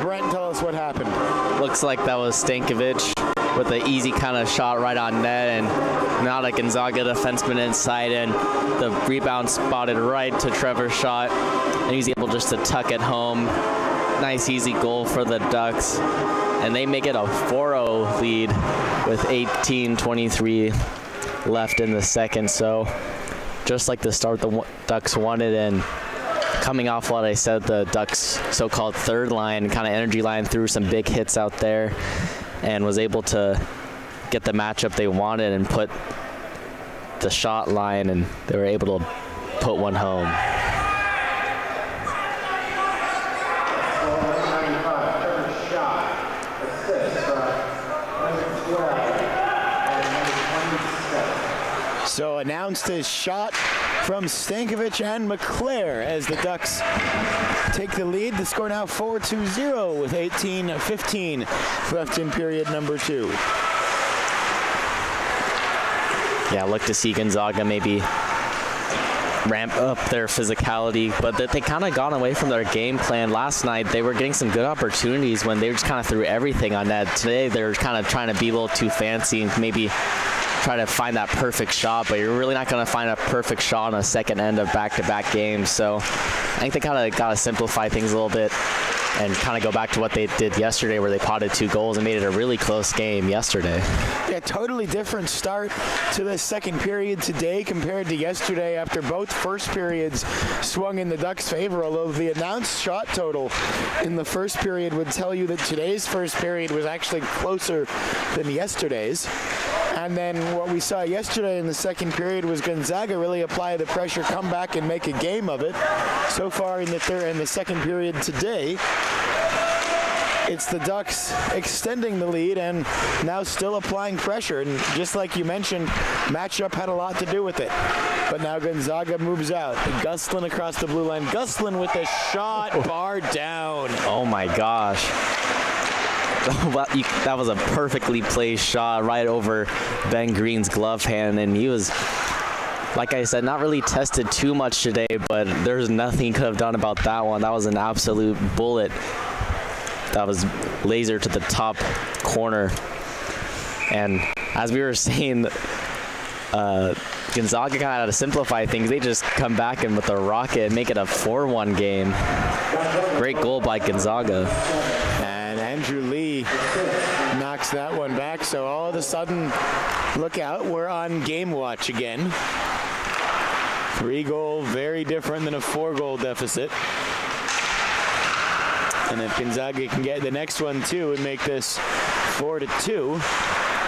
Brent, tell us what happened. Looks like that was Stankovic with an easy kind of shot right on net, and now the Gonzaga defenseman inside, and the rebound spotted right to Trevor Schott, and he's able just to tuck it home. Nice easy goal for the Ducks, and they make it a 4-0 lead with 18:23 left in the second. So just like the start the Ducks wanted, and coming off what I said, the Ducks so-called third line, kind of energy line, threw some big hits out there and was able to get the matchup they wanted and put the shot line, and they were able to put one home. So announced as shot from Stankovic and McClare as the Ducks take the lead. The score now 4-0 with 18:15 left in period number 2. Yeah, look to see Gonzaga maybe ramp up their physicality, but that they kind of gone away from their game plan. Last night they were getting some good opportunities when they just kind of threw everything on net. Today they're kind of trying to be a little too fancy and maybe try to find that perfect shot, but you're really not going to find a perfect shot on a second end of back-to-back games. So I think they kind of got to simplify things a little bit and kind of go back to what they did yesterday, where they potted 2 goals and made it a really close game yesterday. Yeah, totally different start to the second period today compared to yesterday, after both first periods swung in the Ducks' favor, although the announced shot total in the first period would tell you that today's first period was actually closer than yesterday's. And then what we saw yesterday in the second period was Gonzaga really apply the pressure, come back and make a game of it. So far in the second period today, it's the Ducks extending the lead and now still applying pressure. And just like you mentioned, matchup had a lot to do with it. But now Gonzaga moves out. Gustlin across the blue line. Gustlin with a shot, bar down. Oh my gosh. That was a perfectly placed shot right over Ben Green's glove hand, and he was, like I said, not really tested too much today, but there's nothing he could have done about that one. That was an absolute bullet. That was laser to the top corner. And as we were saying, Gonzaga kind of had to simplify things. They just come back and with a rocket and make it a 4-1 game. Great goal by Gonzaga. And Andrew Lee knocks that one back. So all of a sudden, look out, we're on game watch again. 3-goal, very different than a 4-goal deficit. And if Gonzaga can get the next one too and make this 4-2,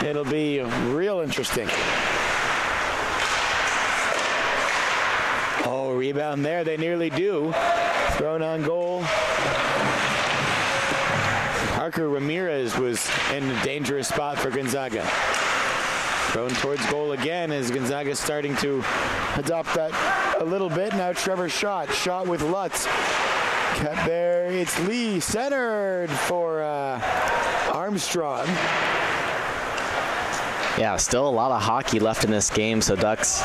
it'll be real interesting. Oh, rebound there, they nearly do. Thrown on goal. Parker Ramirez was in a dangerous spot for Gonzaga. Thrown towards goal again as Gonzaga's starting to adopt that a little bit. Now Trevor Schott, shot with Lutz. Cut there, it's Lee, centered for Armstrong. Yeah, still a lot of hockey left in this game, so Ducks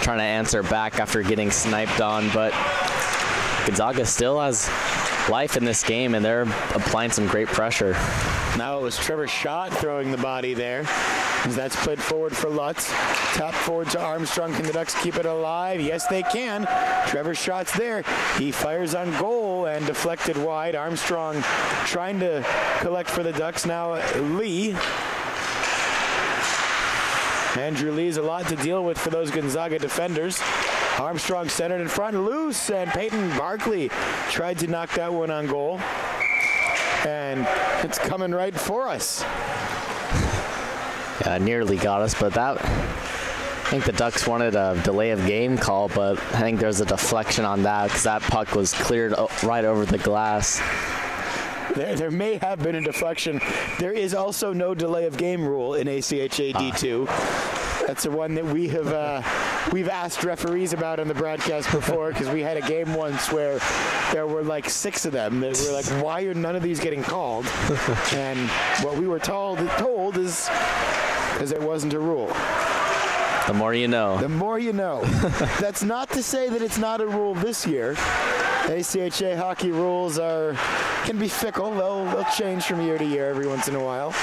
trying to answer back after getting sniped on, but Gonzaga still has life in this game, and they're applying some great pressure. Now it was Trevor Schott throwing the body there. As that's played forward for Lutz. Tap forward to Armstrong. Can the Ducks keep it alive? Yes, they can. Trevor Schott's there. He fires on goal and deflected wide. Armstrong trying to collect for the Ducks. Now Lee. Andrew Lee's a lot to deal with for those Gonzaga defenders. Armstrong centered in front, loose, and Peyton Barkley tried to knock that one on goal. And it's coming right for us. Yeah, nearly got us, but I think the Ducks wanted a delay of game call, but I think there's a deflection on that because that puck was cleared right over the glass. There may have been a deflection. There is also no delay of game rule in ACHA D2. That's the one that we've asked referees about on the broadcast before, because we had a game once where there were like 6 of them that were like, why are none of these getting called? And what we were told is because it wasn't a rule. The more you know. The more you know. That's not to say that it's not a rule this year. ACHA hockey rules can be fickle. They'll change from year to year every once in a while.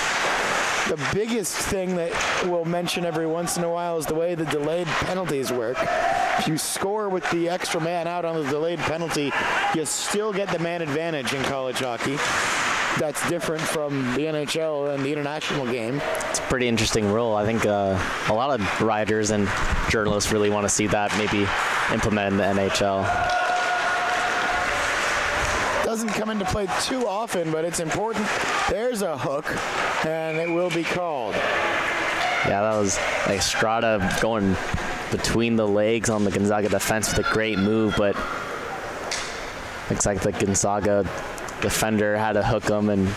The biggest thing that we'll mention every once in a while is the way the delayed penalties work. If you score with the extra man out on the delayed penalty, you still get the man advantage in college hockey. That's different from the NHL and the international game. It's a pretty interesting rule. I think a lot of writers and journalists really want to see that maybe implemented in the NHL. Doesn't come into play too often, but it's important. There's a hook, and it will be called. Yeah, that was like Strada going between the legs on the Gonzaga defense with a great move, but looks like the Gonzaga defender had to hook him, and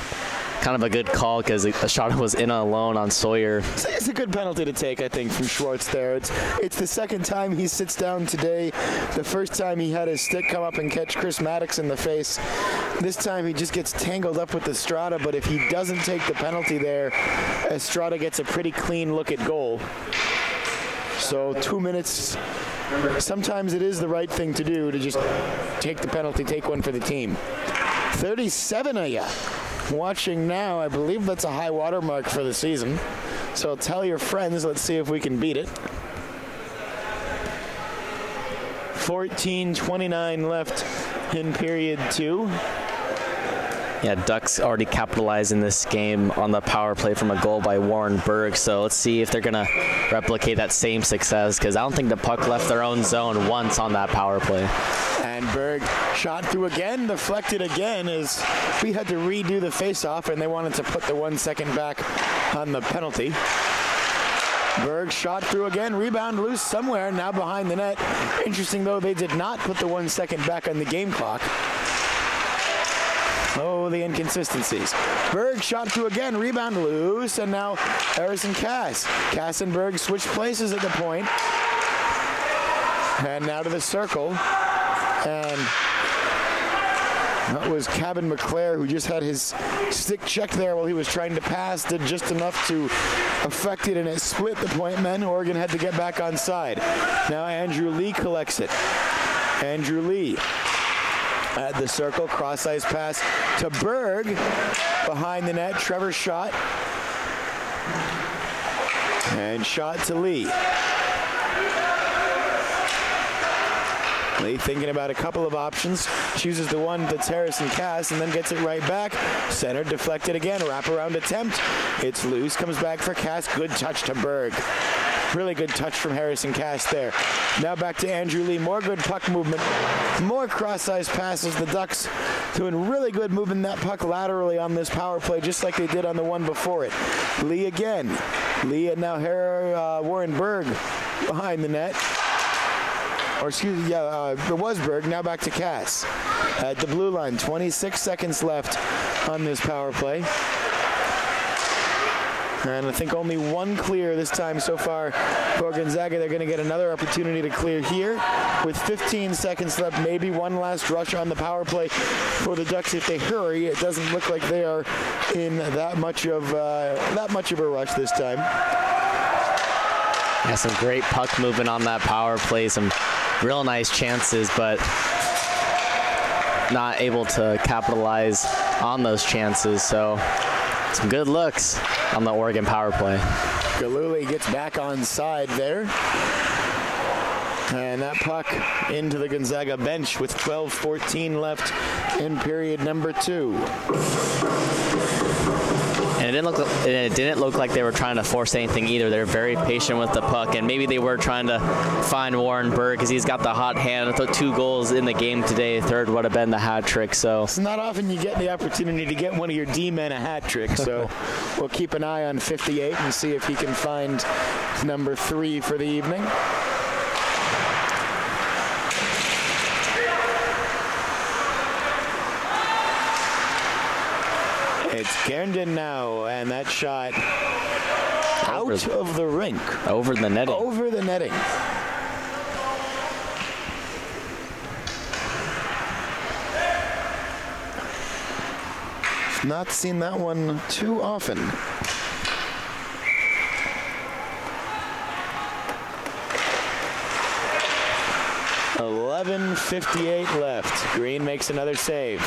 kind of a good call because Strada was in alone on Sawyer. It's a good penalty to take, I think, from Schwartz there. It's the second time he sits down today. The first time he had his stick come up and catch Chris Maddox in the face. This time he just gets tangled up with Estrada, but if he doesn't take the penalty there, Estrada gets a pretty clean look at goal. So 2 minutes, sometimes it is the right thing to do to just take the penalty, take one for the team. 37 of you watching now. I believe that's a high water mark for the season. So tell your friends, let's see if we can beat it. 14:29 left in period 2. Yeah, Ducks already capitalized in this game on the power play from a goal by Warren Berg. So let's see if they're going to replicate that same success, because I don't think the puck left their own zone once on that power play. And Berg shot through again, deflected again, as we had to redo the face-off, and they wanted to put the 1 second back on the penalty. Berg shot through again, rebound loose somewhere, now behind the net. Interesting, though, they did not put the 1 second back on the game clock. Oh, the inconsistencies. Berg shot through again, rebound loose, and now Harrison Cass. Cass and Berg switch places at the point. And now to the circle. And that was Cabin McClare, who just had his stick checked there while he was trying to pass, did just enough to affect it, and it split the point men. Oregon had to get back on side. Now Andrew Lee collects it. Andrew Lee at the circle, cross-ice pass to Berg, behind the net, Trevor Schott, and shot to Lee. Lee thinking about a couple of options, chooses the one that's Harrison Cass, and then gets it right back. Center deflected again, wraparound attempt. It's loose, comes back for Cass, good touch to Berg. Really good touch from Harrison Cass there. Now back to Andrew Lee, more good puck movement, more cross-ice passes. The Ducks doing really good moving that puck laterally on this power play, just like they did on the one before it. Lee again. Lee and now Warren Berg behind the net. Or excuse me, it was Berg, now back to Cass. At the blue line, 26 seconds left on this power play. And I think only one clear this time so far for Gonzaga. They're going to get another opportunity to clear here with 15 seconds left. Maybe one last rush on the power play for the Ducks if they hurry. It doesn't look like they are in that much of a rush this time. Yeah, some great puck movement on that power play. Some real nice chances, but not able to capitalize on those chances. So Some good looks on the Oregon power play. Galuli gets back on side there. And that puck into the Gonzaga bench with 12:14 left in period number 2. And it didn't look like they were trying to force anything either. They were very patient with the puck, and maybe they were trying to find Warren Burr because he's got the hot hand. I thought 2 goals in the game today. Third would have been the hat trick. So it's not often you get the opportunity to get one of your D-men a hat trick. So we'll keep an eye on 58 and see if he can find number 3 for the evening. It's Gerndon now, and that shot out of the rink. Over the netting. Over the netting. Not seen that one too often. .11:58 left. Green makes another save.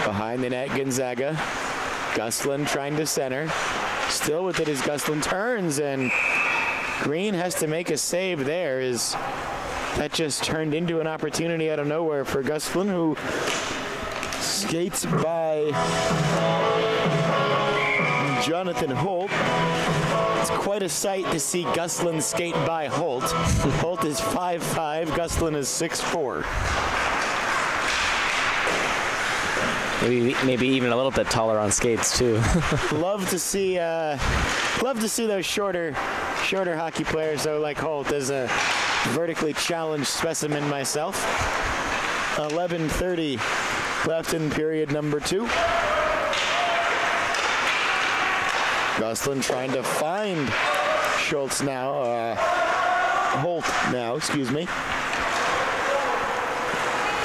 Behind the net, Gonzaga. Gustlin trying to center. Still with it as Gustlin turns, and Green has to make a save there. That just turned into an opportunity out of nowhere for Gustlin, who skates by Jonathan Holt. It's quite a sight to see Gustlin skate by Holt. Holt is 5'5", Gustlin is 6'4". Maybe even a little bit taller on skates too. Love to see those shorter hockey players though, like Holt, as a vertically challenged specimen myself. 11:30 left in period number 2. Gustlin trying to find Holt now, excuse me.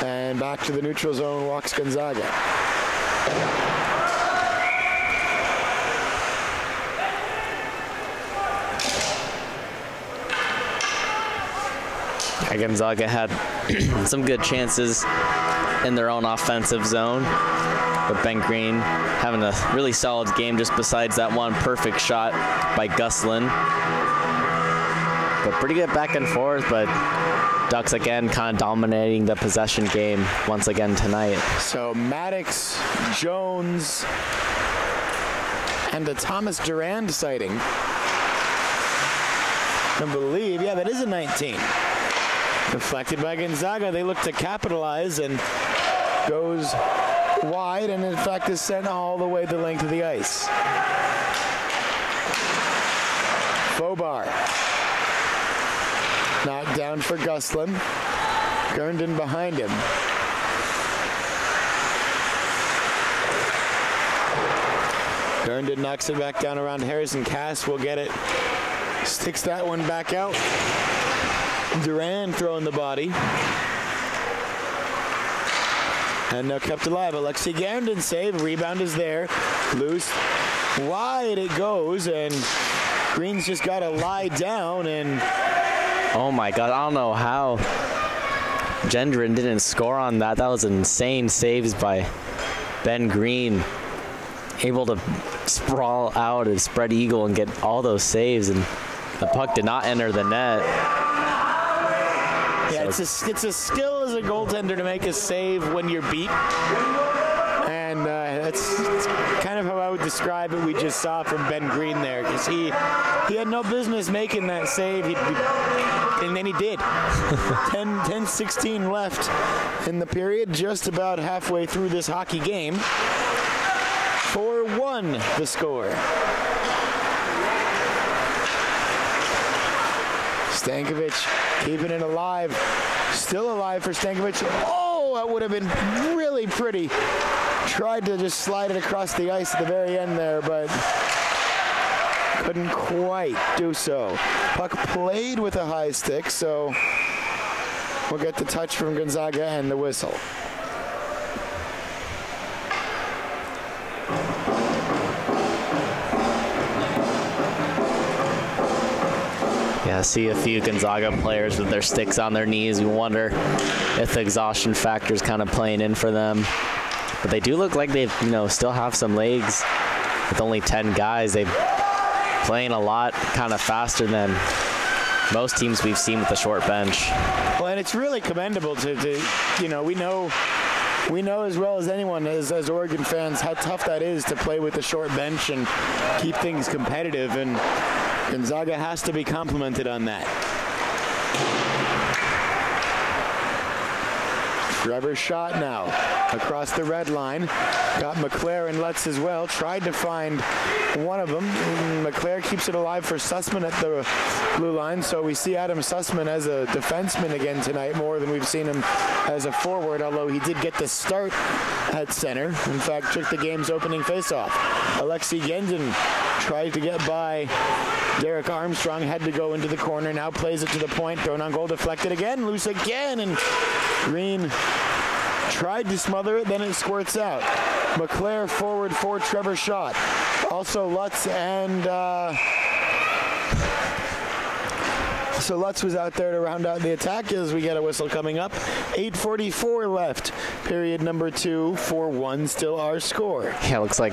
And back to the neutral zone walks Gonzaga. Gonzaga had some good chances in their own offensive zone, but Ben Green having a really solid game just besides that one perfect shot by Gustlin. But pretty good back and forth, but Ducks again kind of dominating the possession game once again tonight. So Maddox, Jones, and a Thomas Durand sighting. I believe, yeah, that is a 19. Deflected by Gonzaga. They look to capitalize and goes wide, and in fact is sent all the way the length of the ice. Bobar. Knocked down for Gustlin. Gerndon behind him. Gerndon knocks it back down around Harrison. Cass will get it. Sticks that one back out. Durand throwing the body. And now kept alive. Alexei Gerndon save. Rebound is there. Loose. Wide it goes, and Green's just got to lie down, and oh my God, I don't know how Gendron didn't score on that. That was insane saves by Ben Green. Able to sprawl out and spread eagle and get all those saves, and the puck did not enter the net. Yeah, so it's a skill as a goaltender to make a save when you're beat. And that's kind of how I would describe it we just saw from Ben Green there, because he had no business making that save, and then he did. 10-16 left in the period, just about halfway through this hockey game. 4-1 the score. Stankovic keeping it alive. Still alive for Stankovic. Oh, that would have been really pretty. Tried to just slide it across the ice at the very end there, but couldn't quite do so. Puck played with a high stick, so we'll get the touch from Gonzaga and the whistle. Yeah, I see a few Gonzaga players with their sticks on their knees. We wonder if the exhaustion factor is kind of playing in for them. But they do look like they, still have some legs with only 10 guys. They're playing a lot kind of faster than most teams we've seen with the short bench. Well, and it's really commendable to you know, we know as well as anyone as Oregon fans how tough that is to play with the short bench and keep things competitive, and Gonzaga has to be complimented on that. Trevor's shot now across the red line. Got McClare and Lutz as well. Tried to find one of them. McClare keeps it alive for Sussman at the blue line. So we see Adam Sussman as a defenseman again tonight, more than we've seen him as a forward, although he did get the start at center. In fact, took the game's opening faceoff. Alexei Gendin tried to get by Derek Armstrong, had to go into the corner, now plays it to the point, thrown on goal, deflected again, loose again, and Green tried to smother it, then it squirts out. McClare forward for Trevor Schott. Also Lutz and so Lutz was out there to round out the attack as we get a whistle coming up. 8:44 left, period number 2, 4-1 still our score. Yeah, looks like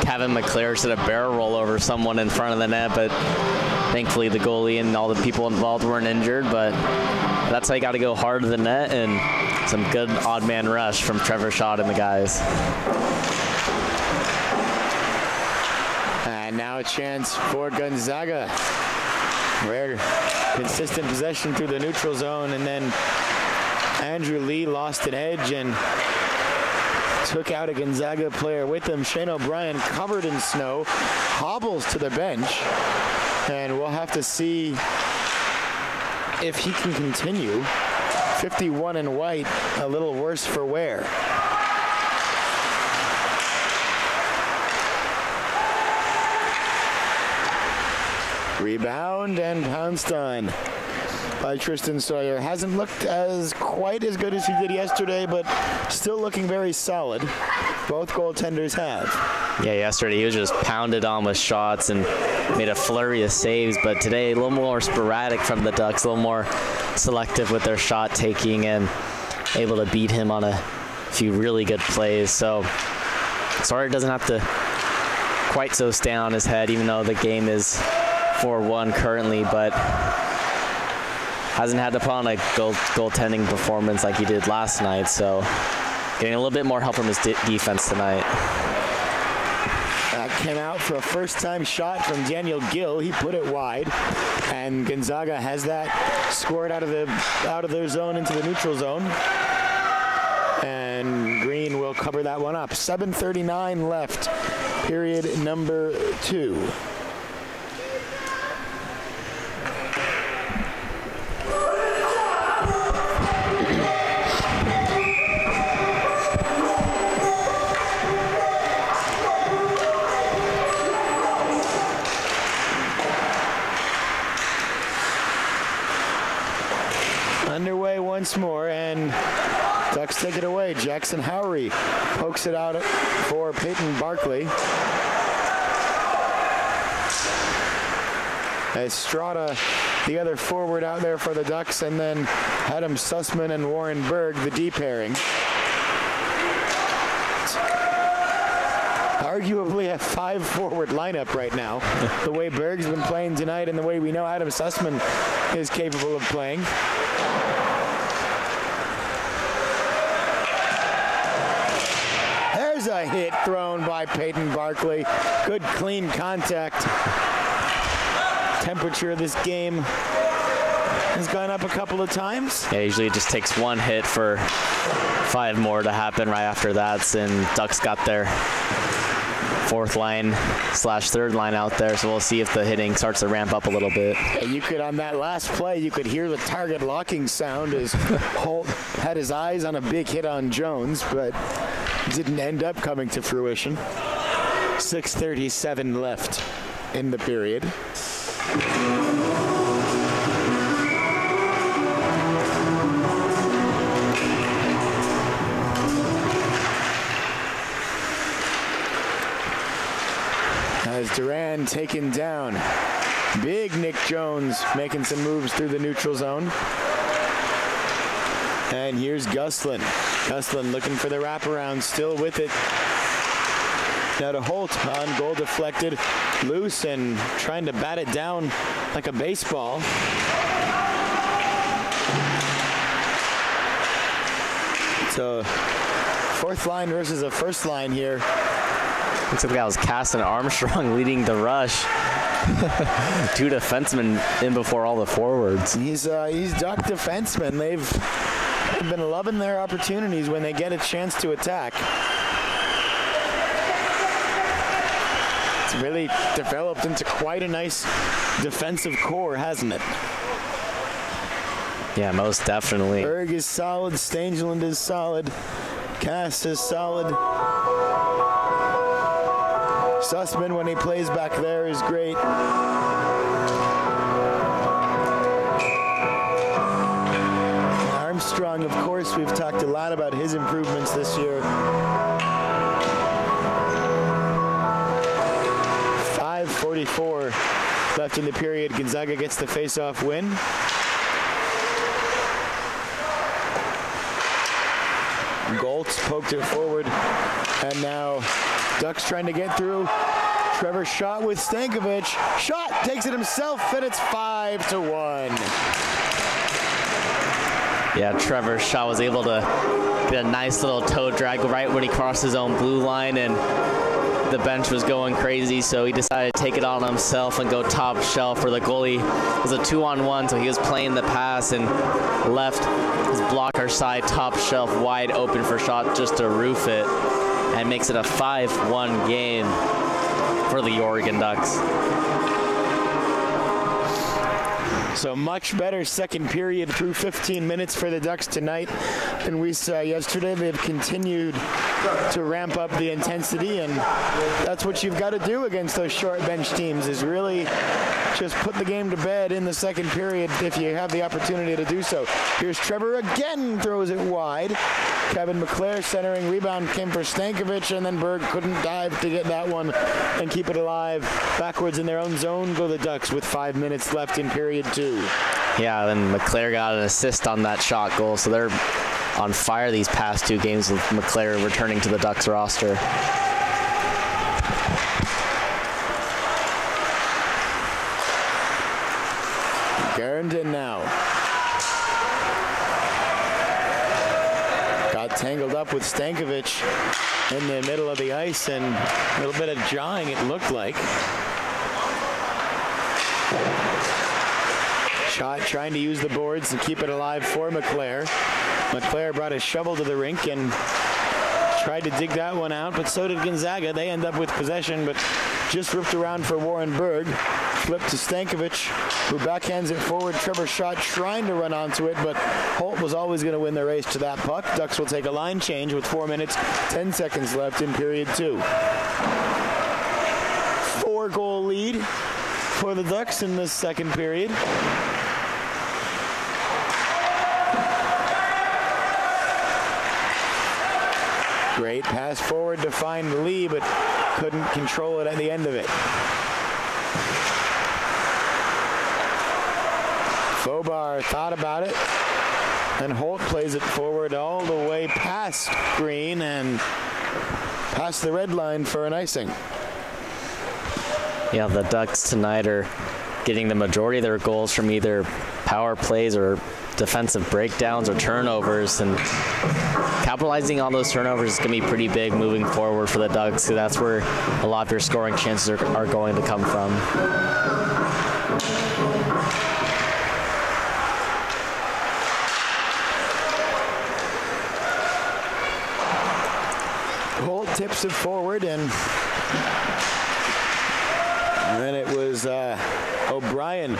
Kevin McClare did a barrel roll over someone in front of the net, but thankfully the goalie and all the people involved weren't injured, but that's how you got to go hard to the net, and some good odd man rush from Trevor Schott and the guys. And now a chance for Gonzaga. Rare consistent possession through the neutral zone, and then Andrew Lee lost an edge and took out a Gonzaga player with him. Shane O'Brien, covered in snow, hobbles to the bench, and we'll have to see if he can continue. 51 in white, a little worse for wear. Rebound and pounced on by Tristan Sawyer. Hasn't looked quite as good as he did yesterday, but still looking very solid. Both goaltenders have. Yeah, yesterday he was just pounded on with shots and made a flurry of saves, but today a little more sporadic from the Ducks, a little more selective with their shot taking and able to beat him on a few really good plays. So Sawyer doesn't have to quite so stay on his head, even though the game is 4-1 currently, but hasn't had to put on a goaltending performance like he did last night, so getting a little bit more help from his defense tonight. That came out for a first-time shot from Daniel Gill. He put it wide, and Gonzaga has that scored out of their zone into the neutral zone, and Green will cover that one up. 7:39 left, period number 2. Underway once more, and Ducks take it away. Jackson Howry pokes it out for Peyton Barkley. Estrada, the other forward out there for the Ducks, and then Adam Sussman and Warren Berg, the D pairing. Arguably a 5-forward lineup right now. The way Berg's been playing tonight and the way we know Adam Sussman is capable of playing. There's a hit thrown by Peyton Barkley. Good clean contact. Temperature of this game has gone up a couple of times. Yeah, usually it just takes one hit for 5 more to happen right after that, and Ducks got their 4th line / 3rd line out there, so we'll see if the hitting starts to ramp up a little bit. And you could, on that last play, you could hear the target locking sound as Holt had his eyes on a big hit on Jones, but didn't end up coming to fruition. 6:37 left in the period. As Duran taken down. Big Nick Jones making some moves through the neutral zone. And here's Gustlin. Gustlin looking for the wraparound, still with it. Now to Holt on goal deflected, loose and trying to bat it down like a baseball. So fourth line versus a first line here. Looks like that was Caston Armstrong leading the rush. 2 defensemen in before all the forwards. He's duck defensemen. They've been loving their opportunities when they get a chance to attack. It's really developed into quite a nice defensive core, hasn't it? Yeah, most definitely. Berg is solid, Stangeland is solid, Cass is solid. Sussman, when he plays back there, is great. Armstrong, of course, we've talked a lot about his improvements this year. 5:44 left in the period. Gonzaga gets the face-off win. Goltz poked it forward, and now Ducks trying to get through. Trevor shot with Stankovic. Shot, takes it himself, and it's 5-1. Yeah, Trevor Shaw was able to get a nice little toe drag right when he crossed his own blue line, and the bench was going crazy, so he decided to take it on himself and go top shelf for the goalie. It was a 2-on-1, so he was playing the pass and left his blocker side top shelf wide open for Shaw just to roof it, and makes it a 5-1 game for the Oregon Ducks. So much better second period through 15 minutes for the Ducks tonight than we saw yesterday. They've continued to ramp up the intensity, and that's what you've got to do against those short bench teams, is really just put the game to bed in the second period if you have the opportunity to do so. Here's Trevor again, throws it wide. Kevin McClare centering, rebound came for Stankovic, and then Berg couldn't dive to get that one and keep it alive. Backwards in their own zone go the Ducks with 5 minutes left in period 2. Yeah, then McClare got an assist on that shot goal, so they're on fire these past 2 games with McClare returning to the Ducks roster. Garrington now. Got tangled up with Stankovic in the middle of the ice, and a little bit of jawing it looked like. Shot trying to use the boards and keep it alive for McClare. McClare brought his shovel to the rink and tried to dig that one out, but so did Gonzaga. They end up with possession, but just ripped around for Warren Berg. Flip to Stankovic, who backhands it forward. Trevor Shot trying to run onto it, but Holt was always going to win the race to that puck. Ducks will take a line change with 4 minutes, 10 seconds left in period 2. 4-goal lead for the Ducks in this second period. Great pass forward to find Lee, but couldn't control it at the end of it. Fobar thought about it, and Holt plays it forward all the way past Green and past the red line for an icing. Yeah, the Ducks tonight are getting the majority of their goals from either power plays or defensive breakdowns or turnovers, and capitalizing on those turnovers is going to be pretty big moving forward for the Ducks, so that's where a lot of your scoring chances are going to come from. Holt tips it forward, and then it was O'Brien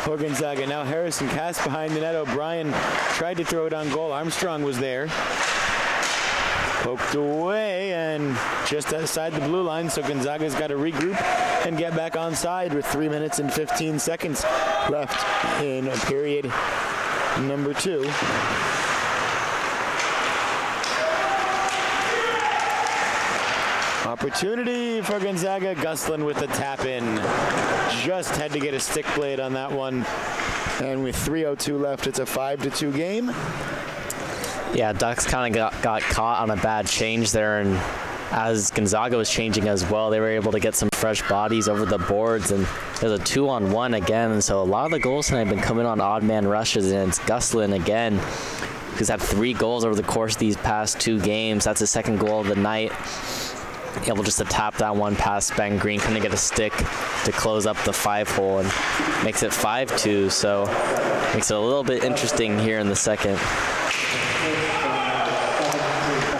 for Gonzaga. Now Harrison Cass behind the net. O'Brien tried to throw it on goal. Armstrong was there. Poked away and just outside the blue line, so Gonzaga's got to regroup and get back on side with 3 minutes and 15 seconds left in period number 2. Opportunity for Gonzaga. Gusslin with the tap in. Just had to get a stick blade on that one. And with 3:02 left, it's a 5-2 game. Yeah, Ducks kind of got caught on a bad change there, and as Gonzaga was changing as well, they were able to get some fresh bodies over the boards, and there's a 2-on-1 again. And so a lot of the goals tonight have been coming on odd man rushes, and it's Guslin again, who's had 3 goals over the course of these past 2 games. That's his 2nd goal of the night. Able just to tap that one past Ben Green, couldn't get a stick to close up the 5-hole, and makes it 5-2. So makes it a little bit interesting here in the second.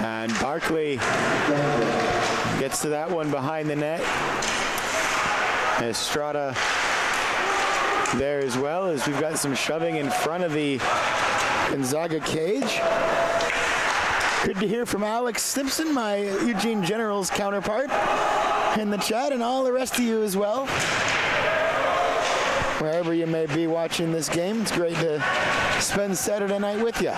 And Barkley gets to that one behind the net. Estrada there as well, as we've got some shoving in front of the Gonzaga cage. Good to hear from Alex Simpson, my Eugene Generals counterpart, in the chat, and all the rest of you as well. Wherever you may be watching this game, it's great to spend Saturday night with you.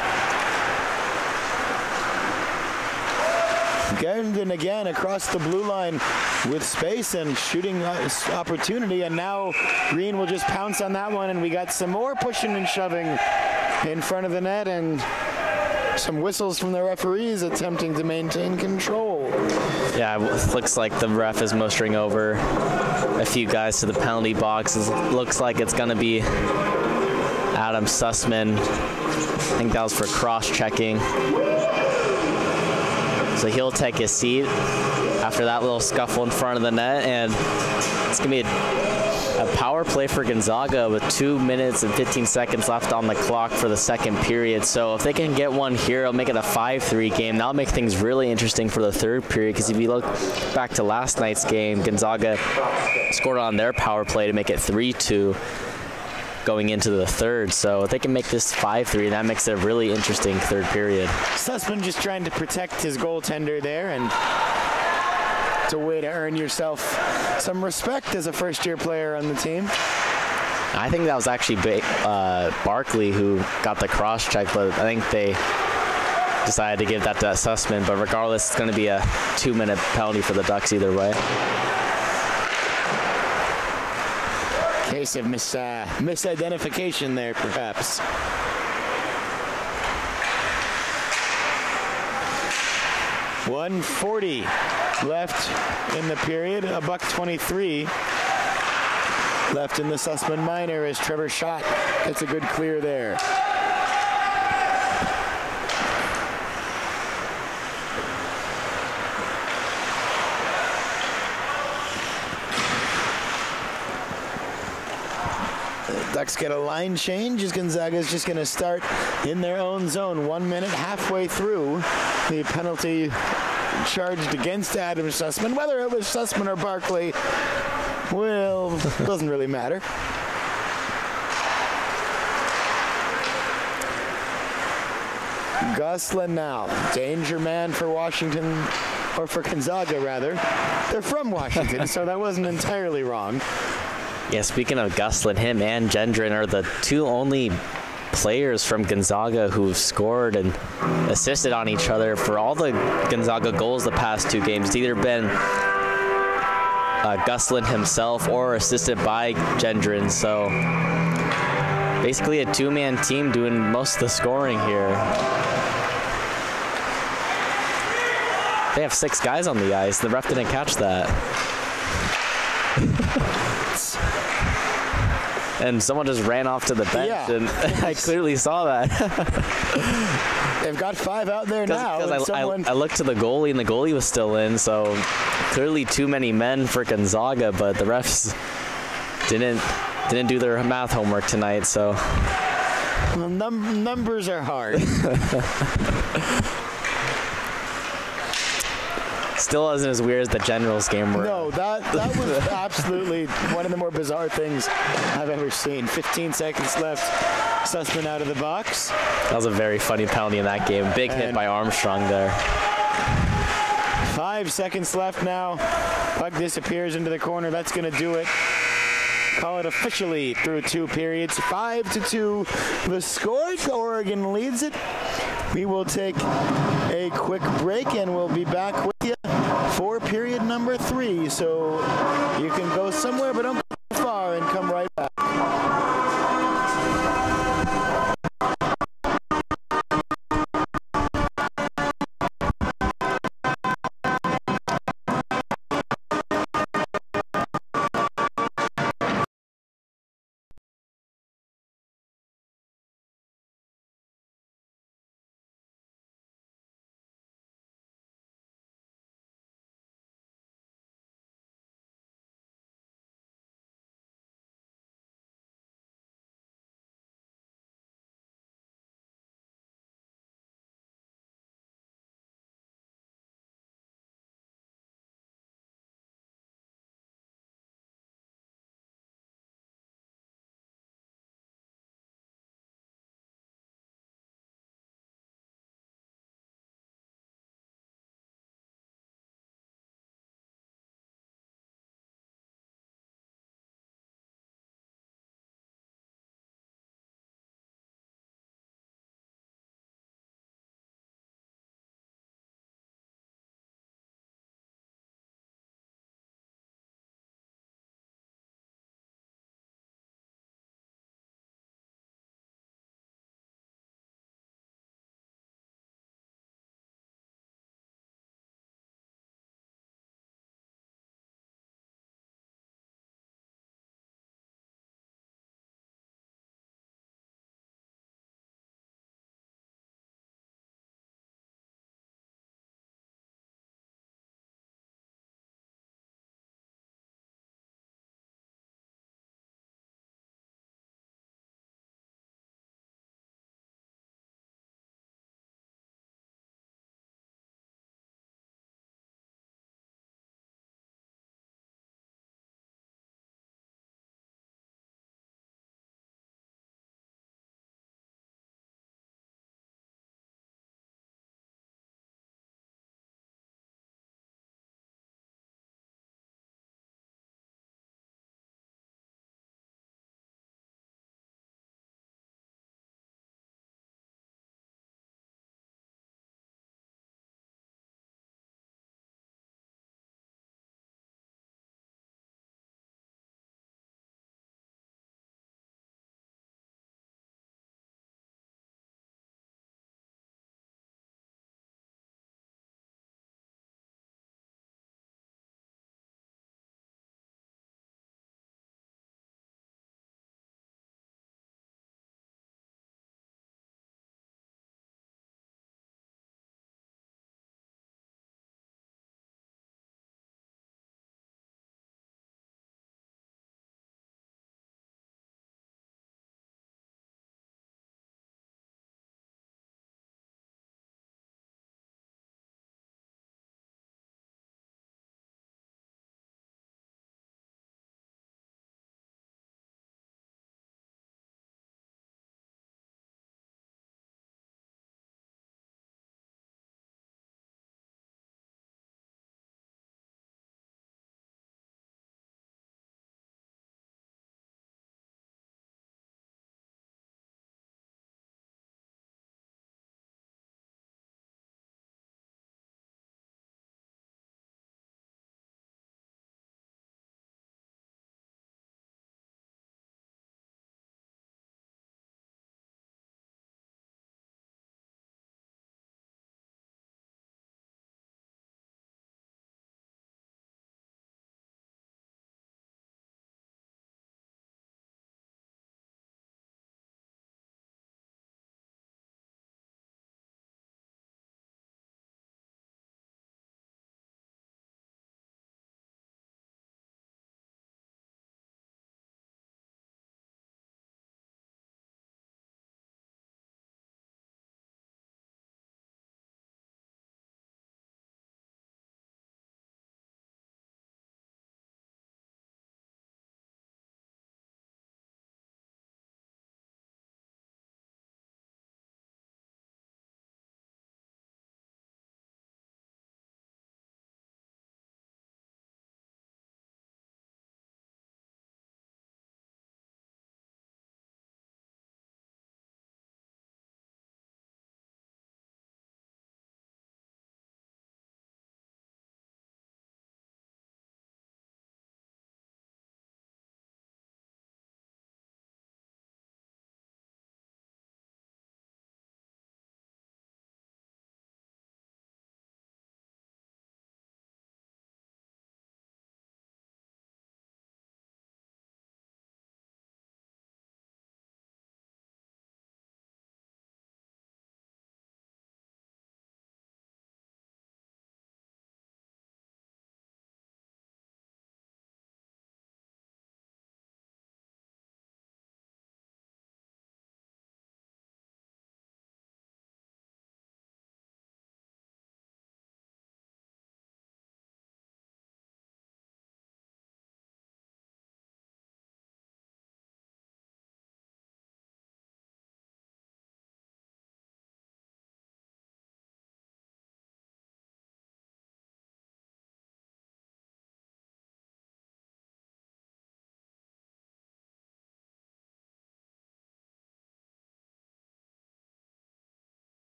Garden again across the blue line with space and shooting opportunity, and now Green will just pounce on that one, and we got some more pushing and shoving in front of the net, and some whistles from the referees attempting to maintain control. Yeah, it looks like the ref is mustering over a few guys to the penalty box. It looks like it's going to be Adam Sussman. I think that was for cross-checking. So he'll take his seat after that little scuffle in front of the net, and it's going to be a power play for Gonzaga with 2 minutes and 15 seconds left on the clock for the second period. So if they can get one here, it'll make it a 5-3 game. That'll make things really interesting for the third period, because if you look back to last night's game, Gonzaga scored on their power play to make it 3-2 going into the third. So if they can make this 5-3, that makes it a really interesting third period. Sussman just trying to protect his goaltender there, and it's a way to earn yourself some respect as a first-year player on the team. I think that was actually Barkley who got the cross-check, but I think they decided to give that to Sussman. But regardless, it's going to be a 2-minute penalty for the Ducks either way. Case of misidentification there, perhaps. .140 left in the period. $1:23 left in the Sussman minor as Trevor Schott gets a good clear there. Ducks get a line change as Gonzaga's just going to start in their own zone. 1 minute halfway through the penalty charged against Adam Sussman. Whether it was Sussman or Barkley, well, doesn't really matter. Guslin now, danger man for Washington, or for Gonzaga rather. They're from Washington, so that wasn't entirely wrong. Yeah, speaking of Guslin, him and Gendron are the 2 only players from Gonzaga who've scored and assisted on each other for all the Gonzaga goals the past 2 games. It's either been Guslin himself or assisted by Gendron. So basically a 2-man team doing most of the scoring here. They have 6 guys on the ice. The ref didn't catch that. And someone just ran off to the bench, yeah. And I clearly saw that. They've got 5 out there now. Because I looked to the goalie, and the goalie was still in, so clearly too many men for Gonzaga, but the refs didn't do their math homework tonight, so. Well, numbers are hard. Still wasn't as weird as the Generals game were. No, that was absolutely one of the more bizarre things I've ever seen. 15 seconds left. Sussman out of the box. That was a very funny penalty in that game. Big hit by Armstrong there. 5 seconds left now. Puck disappears into the corner. That's going to do it. Call it officially through 2 periods. 5-2 the score. Oregon leads it. We will take a quick break, and we'll be back with you for period number 3. So you can go somewhere, but don't go far, and come right back.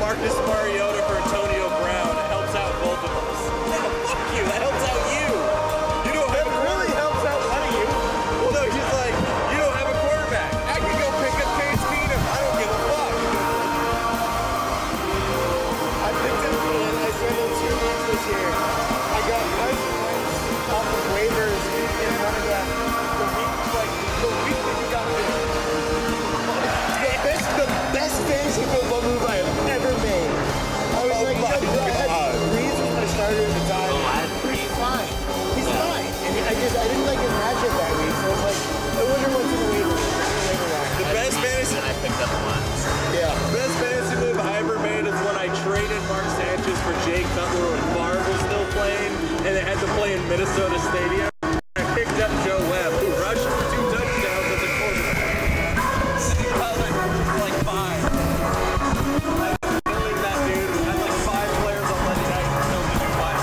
Marcus Mariota for Antonio Brown. It helps out both of us. Fuck you. That helps out you. You don't have a really helps out one of you. Well, no, he's like, you don't have a quarterback. I can go pick up Case Keenum. I don't give a fuck. I picked him and I started 2 games this year. I got Carson Wentz off of waivers in one of the week that he got picked. The best fantasy football move I have ever made. I was like, I had Breeze was my starter at the time. He's fine. He's fine. And I didn't like his matchup that week, so I was like, I wonder what's in the waiver wire. The best fantasy I picked up once. Yeah. The best fantasy move I ever made is when I traded Mark Sanchez for Jay Cutler when Favre was still playing, and they had to play in Minnesota Stadium. I picked up Joe Webb, who rushed for 2 touchdowns as a quarterback. Cutler for like 5. I believe that dude who had like 5 players on Monday night and still didn't play.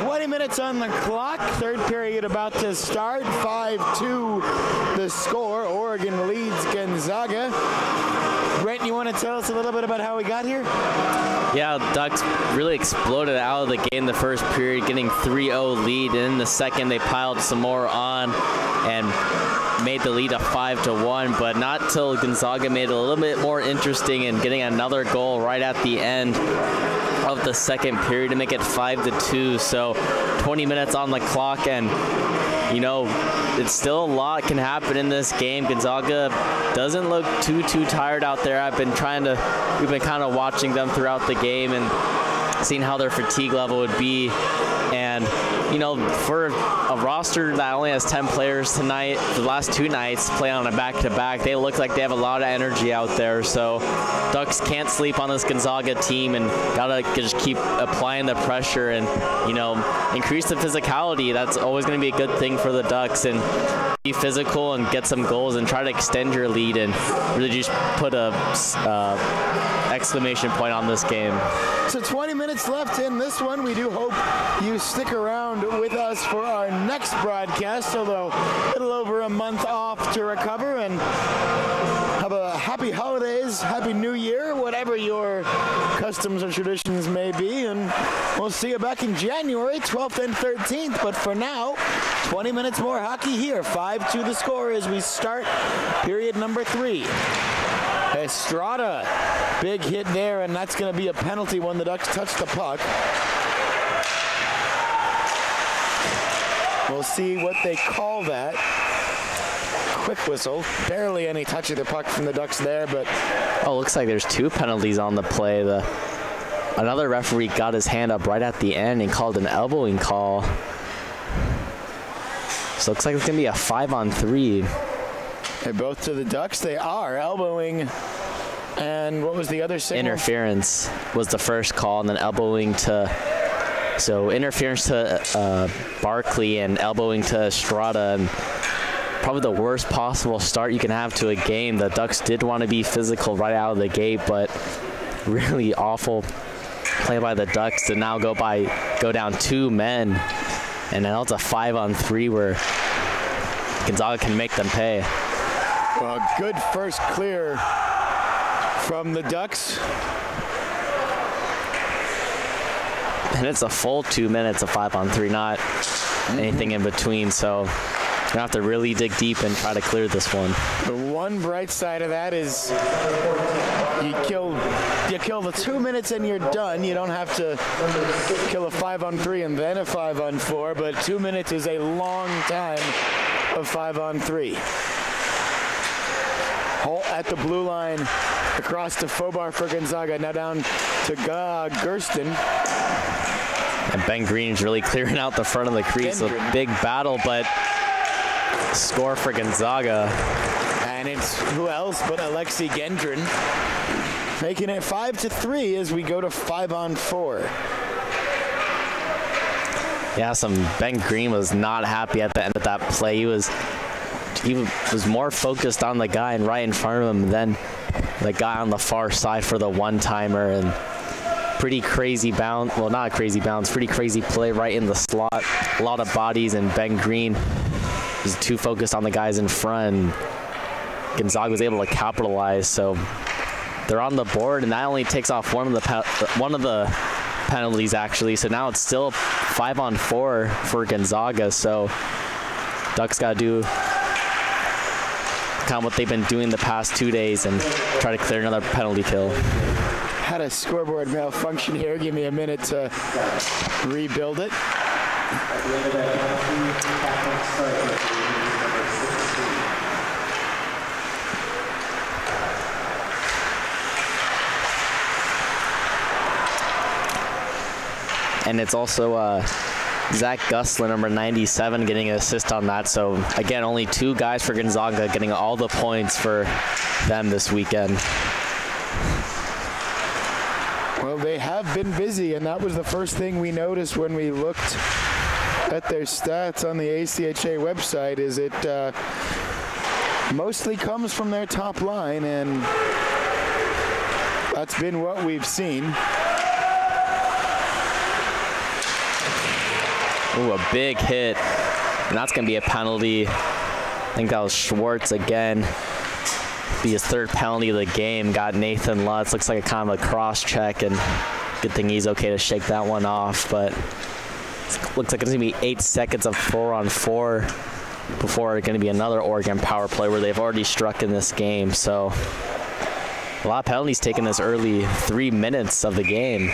20 minutes on the clock. Third period about to start. 5-2 the score. Oregon leads Gonzaga. Brent, you want to tell us a little bit about how we got here? Yeah, Ducks really exploded out of the game the first period, getting 3-0 lead. And in the second, they piled some more on and made the lead a 5-1. But not till Gonzaga made it a little bit more interesting and getting another goal right at the end of the second period to make it 5-2. So 20 minutes on the clock, and you know, it's still a lot can happen in this game. Gonzaga doesn't look too tired out there. we've been kind of watching them throughout the game and seeing how their fatigue level would be. And you know, for a roster that only has 10 players tonight, the last 2 nights play on a back-to-back, they look like they have a lot of energy out there. So Ducks can't sleep on this Gonzaga team and gotta just keep applying the pressure and, you know, increase the physicality. That's always going to be a good thing for the Ducks, and be physical and get some goals and try to extend your lead and really just put a exclamation point on this game. So 20 minutes left in this one. We do hope you stick around with us for our next broadcast, although a little over a month off to recover, and have a happy holidays, happy new year, whatever your customs or traditions may be, and we'll see you back in January 12th and 13th. But for now, 20 minutes more hockey here. 5-2 the score as we start period number 3. Estrada, big hit there, and that's going to be a penalty when the Ducks touch the puck. We'll see what they call that. Quick whistle. Barely any touch of the puck from the Ducks there, but... Oh, looks like there's 2 penalties on the play. Another referee got his hand up right at the end and called an elbowing call. So looks like it's going to be a 5-on-3. They're both to the Ducks. They are elbowing. And what was the other signal? Interference was the first call, and then elbowing to So interference to Barkley and elbowing to Estrada, and probably the worst possible start you can have to a game. The Ducks did want to be physical right out of the gate, but really awful play by the Ducks to now go down 2 men, and now it's a 5-on-3 where Gonzaga can make them pay. Well, good first clear from the Ducks. And it's a full 2 minutes of 5-on-3, not anything in between. So you're gonna have to really dig deep and try to clear this one. The one bright side of that is you kill the 2 minutes and you're done. You don't have to kill a 5-on-3 and then a 5-on-4, but 2 minutes is a long time of 5-on-3. Holt at the blue line, across to Fobar for Gonzaga, now down to Gersten. And Ben Green's really clearing out the front of the crease. A big battle, but score for Gonzaga. And it's who else but Alexi Gendron, making it 5-3 as we go to 5-on-4. Yeah, Ben Green was not happy at the end of that play. He was more focused on the guy right in front of him than the guy on the far side for the one-timer. And pretty crazy bounce, well, not a crazy bounce, pretty crazy play right in the slot. A lot of bodies, and Ben Green was too focused on the guys in front. Gonzaga was able to capitalize, so they're on the board, and that only takes off one of the penalties actually. So now it's still 5-on-4 for Gonzaga. So Ducks got to do kind of what they've been doing the past 2 days and try to clear another penalty kill. Had a scoreboard malfunction here. Give me a minute to rebuild it. And it's also Zach Gusler, number 97, getting an assist on that. So again, only 2 guys for Gonzaga getting all the points for them this weekend. Well, they have been busy, and that was the first thing we noticed when we looked at their stats on the ACHA website, is it mostly comes from their top line, and that's been what we've seen. Ooh, a big hit, and that's going to be a penalty. I think that was Schwartz again. Be his 3rd penalty of the game. Got Nathan Lutz. Looks like a kind of a cross check, and good thing he's okay to shake that one off. But looks like it's going to be 8 seconds of 4-on-4 before it's going to be another Oregon power play where they've already struck in this game. So a lot of penalties taken this early 3 minutes of the game.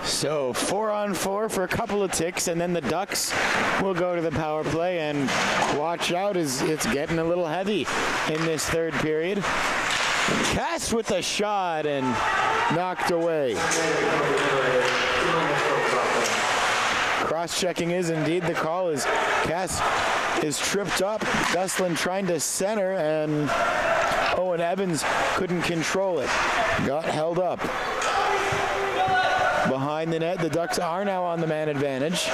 So 4-on-4 for a couple of ticks, and then the Ducks will go to the power play, and watch out, as it's getting a little heavy in this 3rd period. Cass with a shot and knocked away. Cross-checking is indeed the call, as Cass is tripped up. Gustlin trying to center, and Owen Evans couldn't control it. Got held up. Behind the net, the Ducks are now on the man advantage.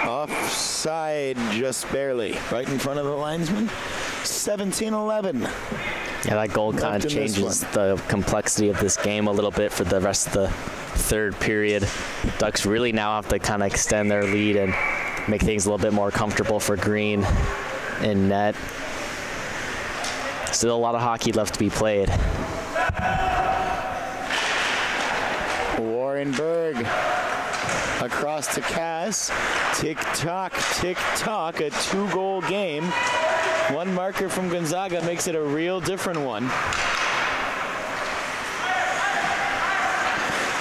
Offside just barely, right in front of the linesman. 17-11. Yeah, that goal kind of changes the complexity of this game a little bit for the rest of the 3rd period. Ducks really now have to kind of extend their lead and make things a little bit more comfortable for Green in net. Still a lot of hockey left to be played. Warrenberg across to Cass. Tick-tock, tick-tock, a 2-goal game. One marker from Gonzaga makes it a real different one.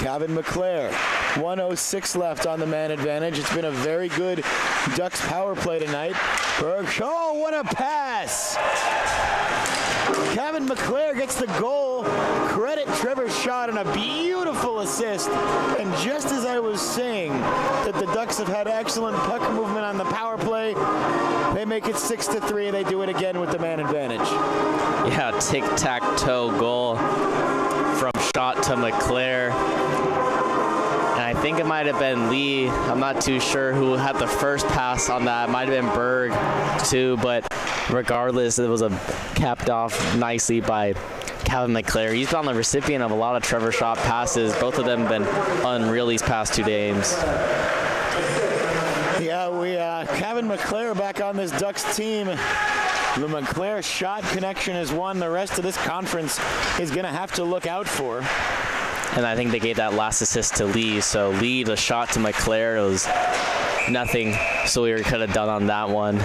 Kevin McClare, 1:06 left on the man advantage. It's been a very good Ducks power play tonight. Oh, what a pass! Kevin McClare gets the goal goal. Credit Trevor's shot and a beautiful assist. And just as I was saying that the Ducks have had excellent puck movement on the power play, they make it 6-3. They do it again with the man advantage. Yeah, tic-tac-toe goal from shot to McClare. And I think it might have been Lee. I'm not too sure who had the first pass on that. It might have been Berg too, but regardless, it was capped off nicely by Calvin McClare. He's been the recipient of a lot of Trevor shot passes. Both of them have been unreal these past 2 games. Yeah, Calvin McClare back on this Ducks team. The McClare shot connection is one the rest of this conference is going to have to look out for. And I think they gave that last assist to Lee. So Lee, the shot to McClare, it was nothing Sawyer could have done on that one.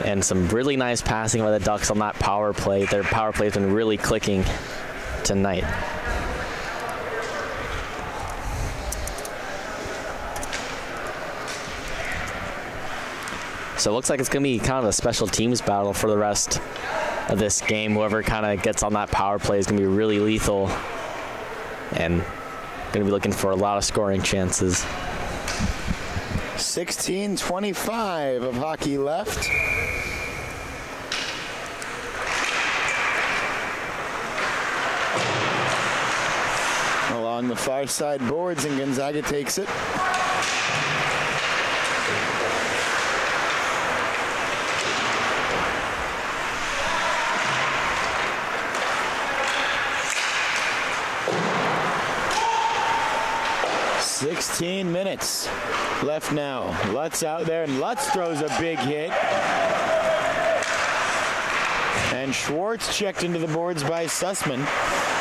And some really nice passing by the Ducks on that power play. Their power play has been really clicking tonight. So it looks like it's going to be kind of a special teams battle for the rest of this game. Whoever kind of gets on that power play is going to be really lethal and going to be looking for a lot of scoring chances. 16:25 of hockey left. Along the far side boards, and Gonzaga takes it. Sixteen minutes left now. Lutz out there, and Lutz throws a big hit. And Schwartz checked into the boards by Sussman.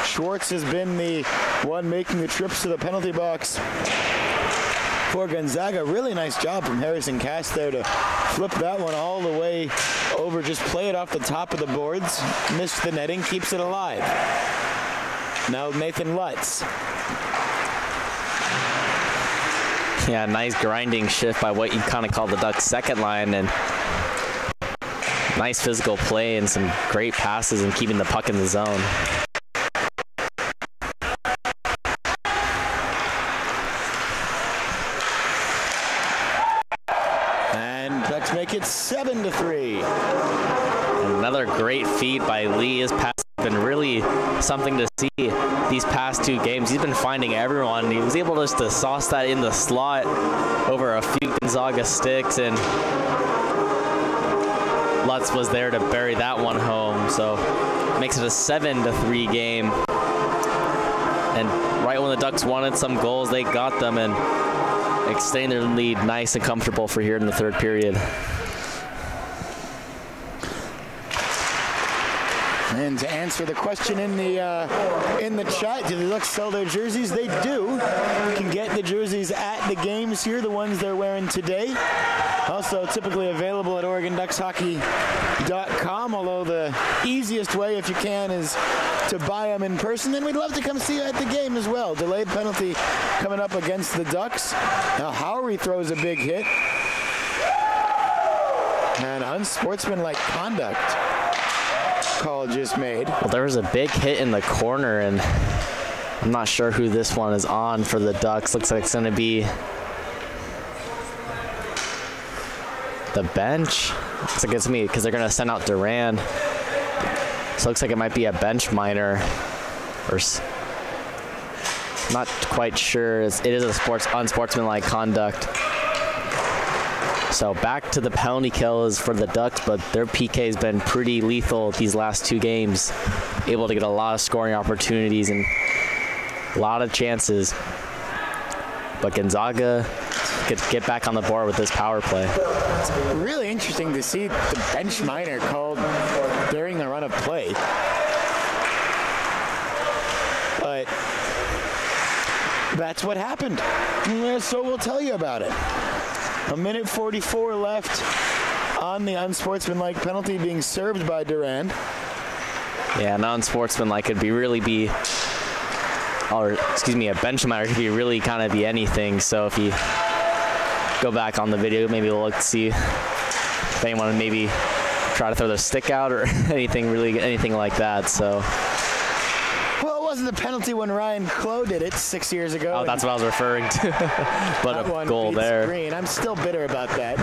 Schwartz has been the one making the trips to the penalty box for Gonzaga. Really nice job from Harrison Cass there to flip that one all the way over. Just play it off the top of the boards. Missed the netting, keeps it alive. Now Nathan Lutz. Yeah, nice grinding shift by what you kind of call the Ducks' second line, and nice physical play and some great passes and keeping the puck in the zone. And Ducks make it 7-3. Another great feed by Lee. His pass has been really something to see these past 2 games. He's been finding everyone. He was able just to sauce that in the slot over a few Gonzaga sticks, and Lutz was there to bury that one home. So makes it a 7-3 game. And right when the Ducks wanted some goals, they got them and extended their lead nice and comfortable for here in the 3rd period. And to answer the question in the chat, do the Ducks sell their jerseys? They do. You can get the jerseys at the games here, the ones they're wearing today. Also typically available at OregonDucksHockey.com, although the easiest way, if you can, is to buy them in person. And we'd love to come see you at the game as well. Delayed penalty coming up against the Ducks. Now Howery throws a big hit. And unsportsmanlike conduct call just made. Well, there was a big hit in the corner, and I'm not sure who this one is on for the Ducks. Looks like it's going to be the bench. Looks like it's me because they're going to send out Duran. So it looks like it might be a bench minor, or not quite sure. It is a unsportsmanlike conduct. So back to the penalty kills for the Ducks, but their PK has been pretty lethal these last 2 games. Able to get a lot of scoring opportunities and a lot of chances. But Gonzaga could get back on the board with this power play. It's really interesting to see the bench minor called during the run of play. But that's what happened. So we'll tell you about it. 1:44 left on the unsportsmanlike penalty being served by Durand. Yeah, non-sportsmanlike could a bench minor could really kind of be anything. So if you go back on the video, maybe we'll look to see if anyone would maybe try to throw their stick out or anything like that. So wasn't the penalty when Ryan Clough did it 6 years ago. Oh, that's what I was referring to. But a goal there. Green. I'm still bitter about that.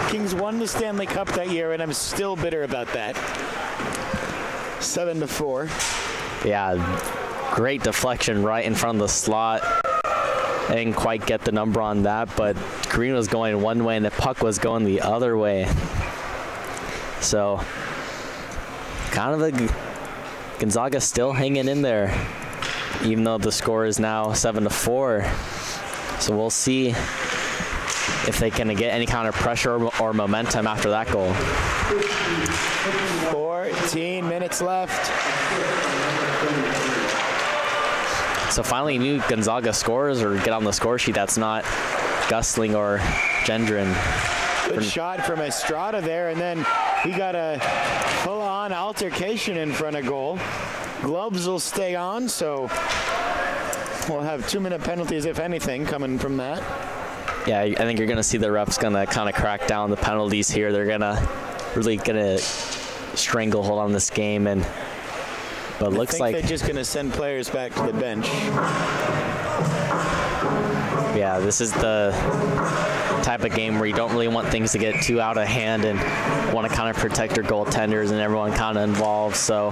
Kings won the Stanley Cup that year, and I'm still bitter about that. 7-4. Yeah, great deflection right in front of the slot. I didn't quite get the number on that, but Green was going one way and the puck was going the other way. So, kind of a Gonzaga still hanging in there, even though the score is now 7-4. So we'll see if they can get any kind of pressure or momentum after that goal. 14 minutes left. So finally, new Gonzaga scores or get on the score sheet. That's not Gusling or Gendron. Good shot from Estrada there, and then he got a full-on altercation in front of goal. Gloves will stay on, so we'll have 2-minute penalties, if anything, coming from that. Yeah, I think you're going to see the refs going to kind of crack down the penalties here. They're really going to stranglehold on this game, but it looks like they're just going to send players back to the bench. Yeah, this is the type of game where you don't really want things to get too out of hand and want to kind of protect your goaltenders and everyone kind of involved. So,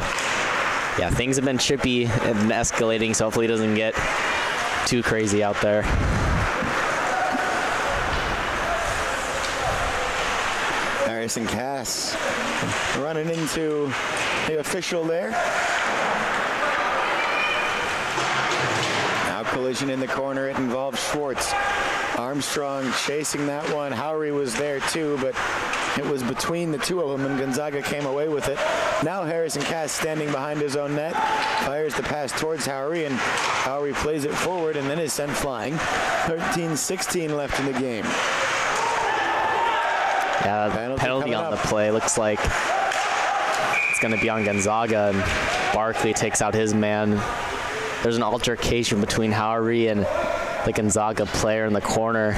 yeah, things have been chippy and escalating, so hopefully it doesn't get too crazy out there. Harrison Cass running into the official there. Now collision in the corner. It involves Schwartz. Armstrong chasing that one. Howery was there too, but it was between the two of them, and Gonzaga came away with it. Now Harrison Cass standing behind his own net, fires the pass towards Howery, and Howery plays it forward and then is sent flying. 13-16 left in the game. Yeah, penalty on the play. Looks like it's going to be on Gonzaga, and Barkley takes out his man. There's an altercation between Howery and the Gonzaga player in the corner.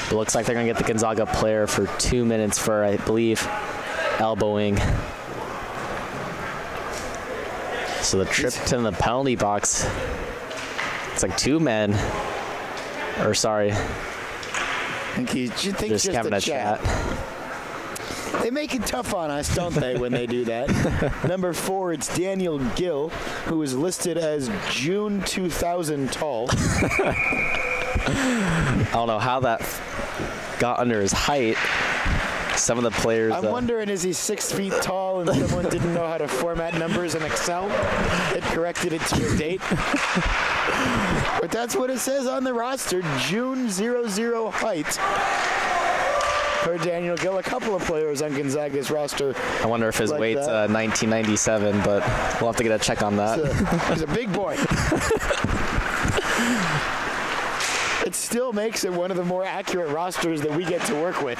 It looks like they're going to get the Gonzaga player for 2 minutes for, I believe, elbowing. So the trip to the penalty box, it's like 2 men. Or sorry. I think he's just having a chat. They make it tough on us, don't they, when they do that? Number 4, it's Daniel Gill, who is listed as June 2000 tall. I don't know how that got under his height. Some of the players... I'm wondering, is he 6 feet tall and someone didn't know how to format numbers in Excel? It corrected it to a date. But that's what it says on the roster, June 00 height. For Daniel Gill, a couple of players on Gonzaga's roster. I wonder if his weight's 1997, but we'll have to get a check on that. He's a big boy. It still makes it one of the more accurate rosters that we get to work with.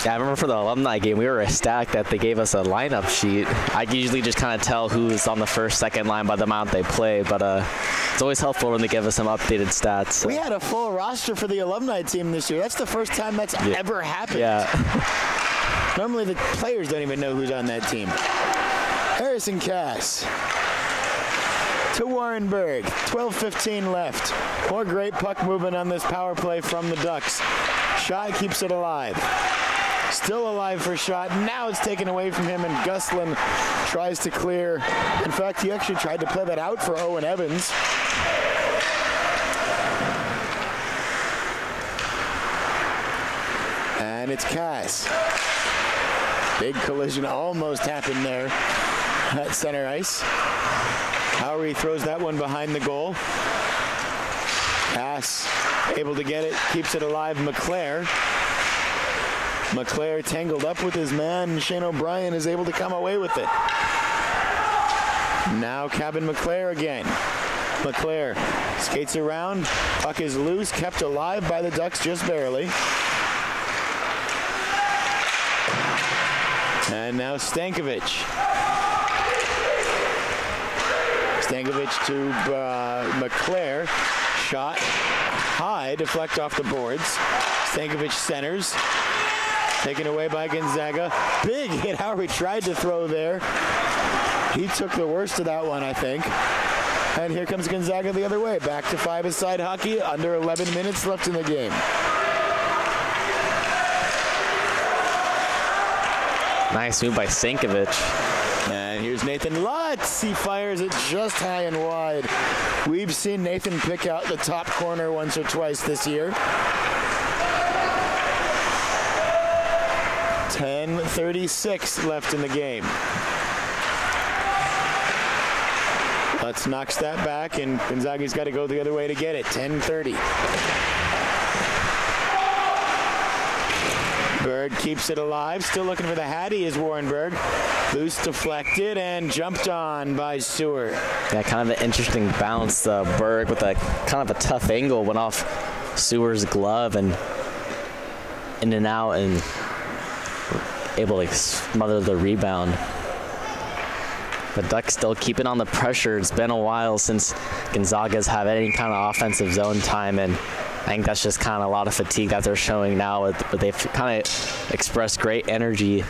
Yeah, I remember for the alumni game, we were ecstatic that they gave us a lineup sheet. I usually just kind of tell who's on the first, second line by the amount they play, but it's always helpful when they give us some updated stats. So. We had a full roster for the alumni team this year. That's the first time that's ever happened. Yeah. Normally the players don't even know who's on that team. Harrison Cass to Warrenberg. 12:15 left. More great puck movement on this power play from the Ducks. Shot keeps it alive. Still alive for shot. Now it's taken away from him, and Gusling tries to clear. In fact, he actually tried to play that out for Owen Evans. And it's Cass. Big collision almost happened there at center ice. Howery throws that one behind the goal. Cass able to get it, keeps it alive. McClare tangled up with his man. Shane O'Brien is able to come away with it. Now Cabin McClare again. McClare skates around. Puck is loose, kept alive by the Ducks just barely. And now Stankovic. Stankovic to McClare. Shot high, deflect off the boards. Stankovic centers. Taken away by Gonzaga. Big hit. Howery tried to throw there. He took the worst of that one, I think. And here comes Gonzaga the other way. Back to five-a-side hockey. Under 11 minutes left in the game. Nice move by Stankovic. And here's Nathan Lutz. He fires it just high and wide. We've seen Nathan pick out the top corner once or twice this year. 10:36 left in the game. Lutz knocks that back, and Gonzaga's got to go the other way to get it. 10:30. Berg keeps it alive. Still looking for the Hattie is Warrenberg. Loose deflected and jumped on by Stewart. Yeah, kind of an interesting bounce. Berg with a kind of a tough angle went off Stewart's glove and in and out and able to smother the rebound. But Ducks still keeping on the pressure. It's been a while since Gonzaga's had any kind of offensive zone time, and I think that's just kind of a lot of fatigue that they're showing now. But they've kind of expressed great energy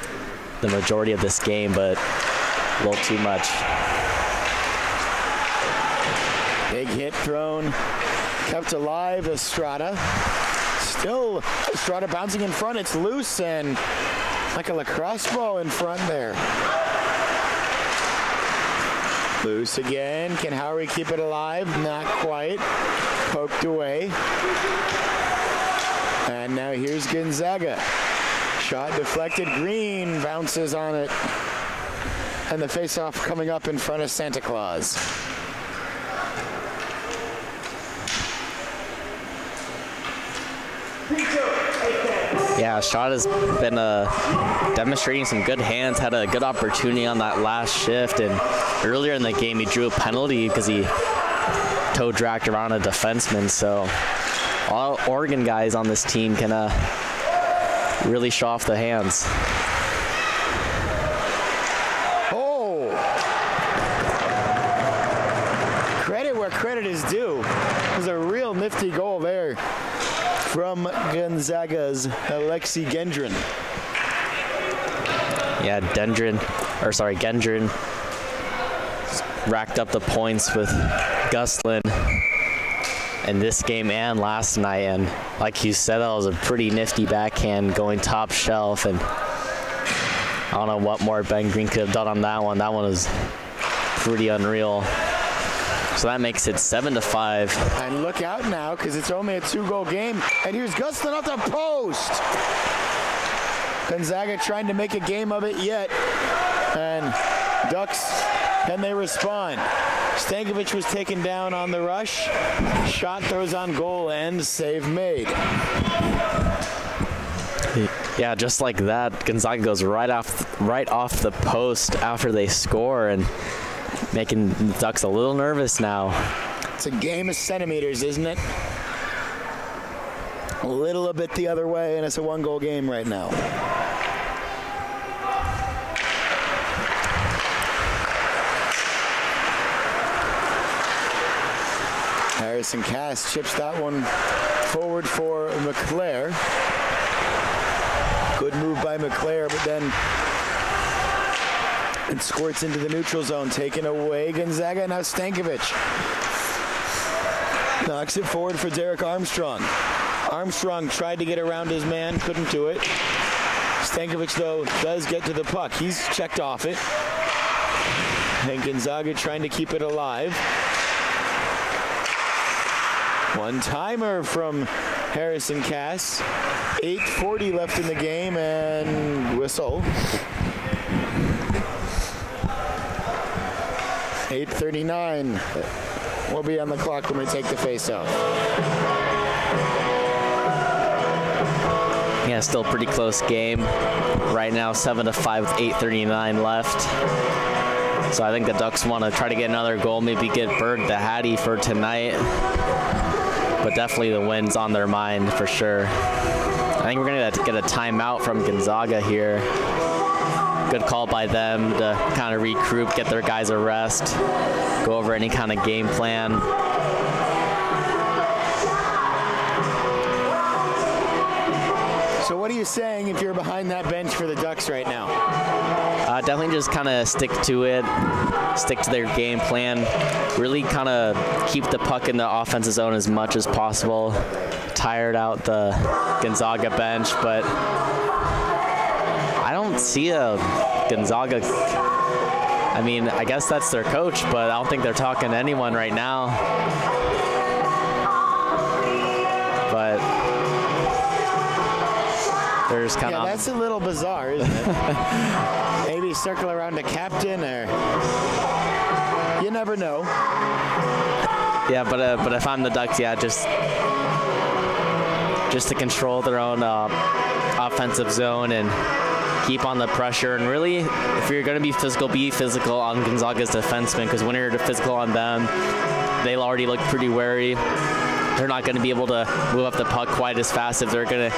the majority of this game, but a little too much. Big hit thrown, kept alive. Estrada. Still Estrada bouncing in front. It's loose and like a lacrosse ball in front there. Loose again. Can Howery keep it alive? Not quite. Poked away. And now here's Gonzaga. Shot deflected. Green bounces on it. And the face-off coming up in front of Santa Claus. Yeah, Shaw has been demonstrating some good hands, had a good opportunity on that last shift, and earlier in the game he drew a penalty because he toe dragged around a defenseman, so all Oregon guys on this team can really show off the hands. Oh! Credit where credit is due. It was a real nifty goal there from Gonzaga's Alexei Gendron. Yeah, Gendron racked up the points with Gustlin in this game and last night, and like you said, that was a pretty nifty backhand going top shelf, and I don't know what more Ben Green could have done on that one. That one was pretty unreal. So that makes it 7-5. And look out now, because it's only a 2-goal game. And here's Gustlin off the post. Gonzaga trying to make a game of it yet. And Ducks, can they respond? Stankovic was taken down on the rush. Shot throws on goal and save made. Yeah, just like that, Gonzaga goes right off the post after they score, and making the Ducks a little nervous now. It's a game of centimeters, isn't it? A little bit the other way, and it's a 1-goal game right now. Harrison Cass chips that one forward for McClare. Good move by McClare, but then it squirts into the neutral zone, taken away Gonzaga. Now Stankovic knocks it forward for Derek Armstrong. Armstrong tried to get around his man, couldn't do it. Stankovic, though, does get to the puck. He's checked off it. And Gonzaga trying to keep it alive. One-timer from Harrison Cass. 8:40 left in the game, and whistle. 8:39 will be on the clock when we take the face-off. Yeah, still a pretty close game. Right now, 7-5 with 8:39 left. So I think the Ducks want to try to get another goal, maybe get Berg the Hattie for tonight. But definitely the win's on their mind for sure. I think we're going to get a timeout from Gonzaga here. Good call by them to kind of regroup, get their guys a rest, go over any kind of game plan. So what do you you saying if you're behind that bench for the Ducks right now? Definitely just kind of stick to it, stick to their game plan, really kind of keep the puck in the offensive zone as much as possible, tired out the Gonzaga bench, but I don't see a Gonzaga. I mean, I guess that's their coach, but I don't think they're talking to anyone right now. But they're just kind of... Yeah, that's a little bizarre, isn't it? Maybe circle around a captain, or you never know. Yeah, but if I'm the Ducks, yeah, just to control their own offensive zone and keep on the pressure. And really, if you're going to be physical on Gonzaga's defensemen, because when you're physical on them, they'll already look pretty wary. They're not going to be able to move up the puck quite as fast if they're going to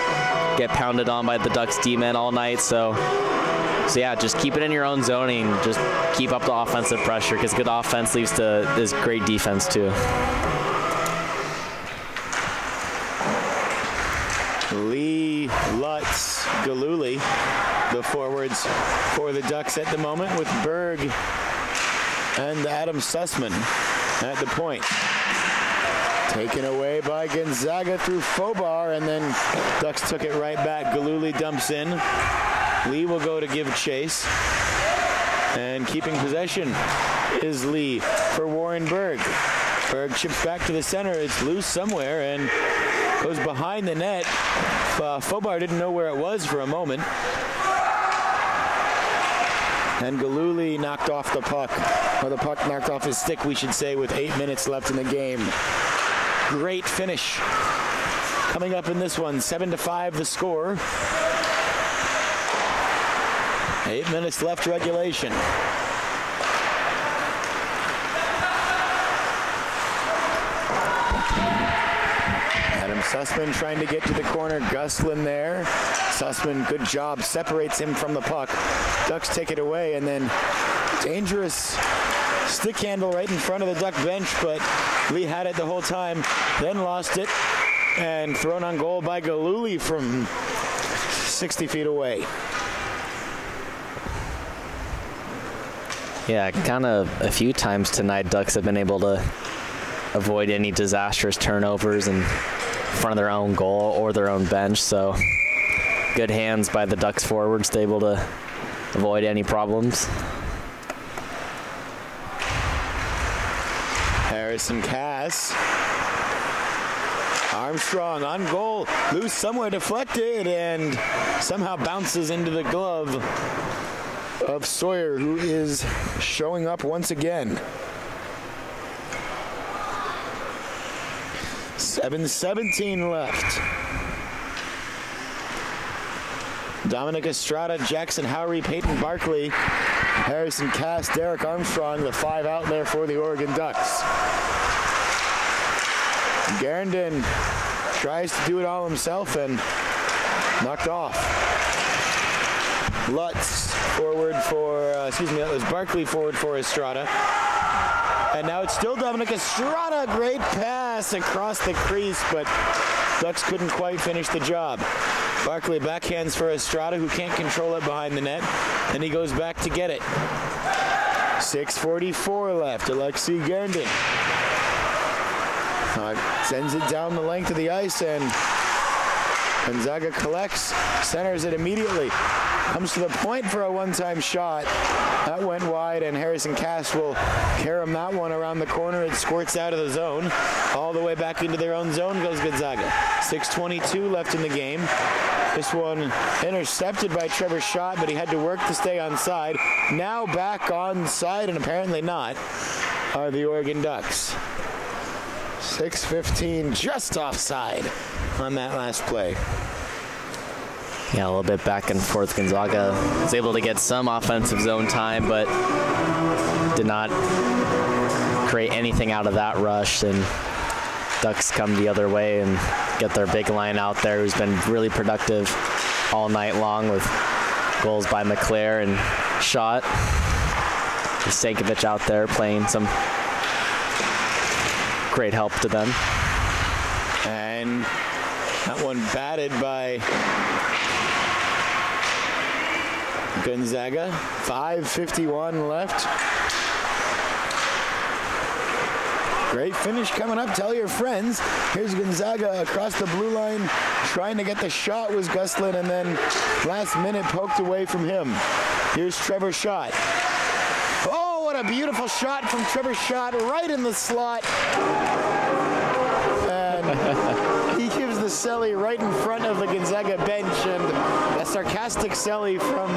get pounded on by the Ducks D-men all night. So yeah, just keep it in your own zoning. Just keep up the offensive pressure, because good offense leads to this great defense too. Lee, Lutz, Galuli, the forwards for the Ducks at the moment, with Berg and Adam Sussman at the point. Taken away by Gonzaga through Fobar, and then Ducks took it right back. Galuli dumps in. Lee will go to give chase. And keeping possession is Lee for Warren Berg. Berg chips back to the center. It's loose somewhere and goes behind the net. Fobar didn't know where it was for a moment. And Galuli knocked off the puck, or the puck knocked off his stick, we should say, with 8 minutes left in the game. Great finish coming up in this one. 7-5 the score. 8 minutes left regulation. Adam Sussman trying to get to the corner. Guslin there. Sussman, good job, separates him from the puck. Ducks take it away, and then dangerous stick handle right in front of the Duck bench, but Lee had it the whole time, then lost it, and thrown on goal by Galuli from 60 feet away. Yeah, kind of a few times tonight, Ducks have been able to avoid any disastrous turnovers in front of their own goal or their own bench, so good hands by the Ducks forwards to able to avoid any problems. Harrison Cass. Armstrong on goal, loose somewhere, deflected, and somehow bounces into the glove of Sawyer, who is showing up once again. 7:17 left. Dominic Estrada, Jackson Howery, Peyton Barkley, Harrison Cass, Derek Armstrong, the 5 out there for the Oregon Ducks. Garandon tries to do it all himself and knocked off. Lutz forward for, that was Barkley forward for Estrada. And now it's still Dominic Estrada. Great pass across the crease, but Ducks couldn't quite finish the job. Barkley backhands for Estrada, who can't control it behind the net, and he goes back to get it. 6:44 left. Alexei Garandon sends it down the length of the ice, and Gonzaga collects, centers it immediately. Comes to the point for a one-time shot. That went wide, and Harrison Cass will carom that one around the corner. It squirts out of the zone. All the way back into their own zone goes Gonzaga. 6:22 left in the game. This one intercepted by Trevor Schott, but he had to work to stay on side. Now back on side, and apparently not, are the Oregon Ducks. 6:15, just offside on that last play. Yeah, a little bit back and forth. Gonzaga was able to get some offensive zone time, but did not create anything out of that rush. And Ducks come the other way and get their big line out there, who's been really productive all night long with goals by McClare and Schott. Stankovic out there playing some great help to them. And that one batted by Gonzaga, 5:51 left. Great finish coming up. Tell your friends. Here's Gonzaga across the blue line, trying to get the shot was Gustlin, and then last minute poked away from him. Here's Trevor Schott. Oh, what a beautiful shot from Trevor Schott, right in the slot. And he gives the celly right in front of the Gonzaga bench, and a sarcastic celly from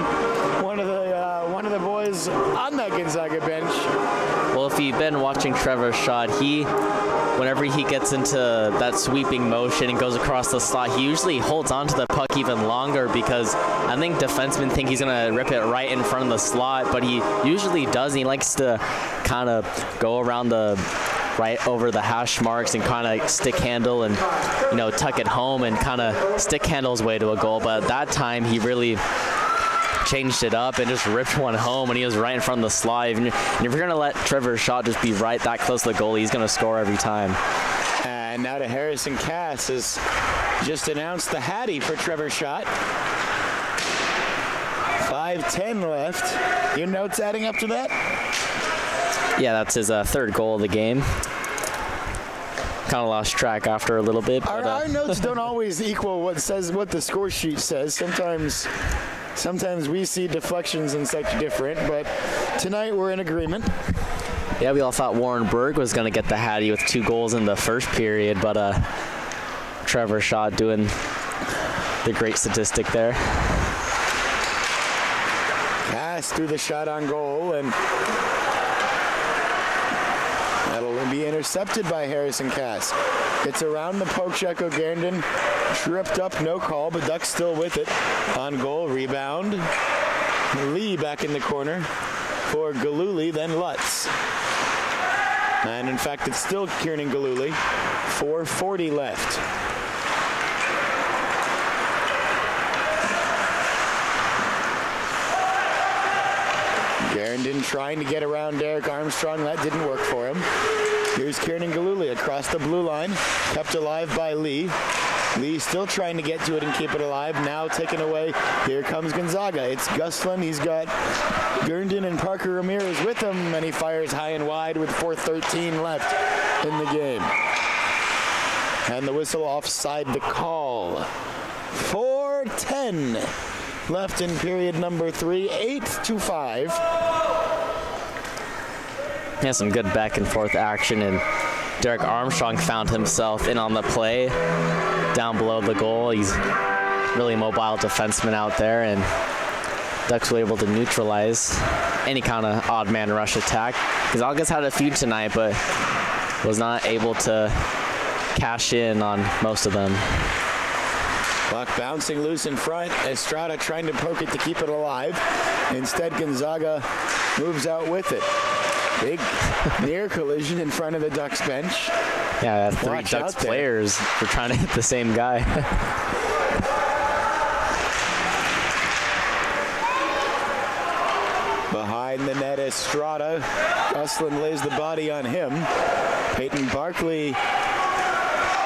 one of the boys on that Gonzaga bench. Well, if you've been watching Trevor Schott, whenever he gets into that sweeping motion and goes across the slot, he usually holds on to the puck even longer because I think defensemen think he's going to rip it right in front of the slot, but he usually doesn't. He likes to kind of go around right over the hash marks and kind of stick handle and, tuck it home and kind of stick handle his way to a goal. But at that time, he really changed it up and just ripped one home, and he was right in front of the slot. And if you're going to let Trevor Schott just be right that close to the goalie, he's going to score every time. And now to Harrison Cass has just announced the Hattie for Trevor Schott. 5:10 left. Your notes adding up to that? Yeah, that's his third goal of the game. Kind of lost track after a little bit. But, our notes don't always equal what the score sheet says. Sometimes we see deflections and such different, but tonight we're in agreement. Yeah, we all thought Warren Berg was going to get the Hattie with 2 goals in the first period, but Trevor Schott doing the great statistic there. Cass threw the shot on goal, and that'll be intercepted by Harrison Cass. It's around the poke check. O'Garrendon tripped up, no call, but Ducks still with it. On goal, rebound. Lee back in the corner for Galuli, then Lutz. And in fact, it's still Kieran Galuli. 4:40 left. Garrendon trying to get around Derek Armstrong. That didn't work for him. Here's Kieran Galuli across the blue line, kept alive by Lee. Lee still trying to get to it and keep it alive. Now taken away. Here comes Gonzaga. It's Gustlin. He's got Garrendon and Parker Ramirez with him, and he fires high and wide with 4:13 left in the game. And the whistle offside the call. 4:10 left in period number 3, 8-5. Yeah, some good back and forth action, and Derek Armstrong found himself in on the play down below the goal. He's really mobile defenseman out there, and Ducks were able to neutralize any kind of odd man rush attack. Gonzaga's had a few tonight, but was not able to cash in on most of them. Puck bouncing loose in front. Estrada trying to poke it to keep it alive. Instead, Gonzaga moves out with it. Big near collision in front of the Ducks bench. Yeah, 3 Ducks players were trying to hit the same guy. Behind the net, Estrada. Gustlin lays the body on him. Peyton Barkley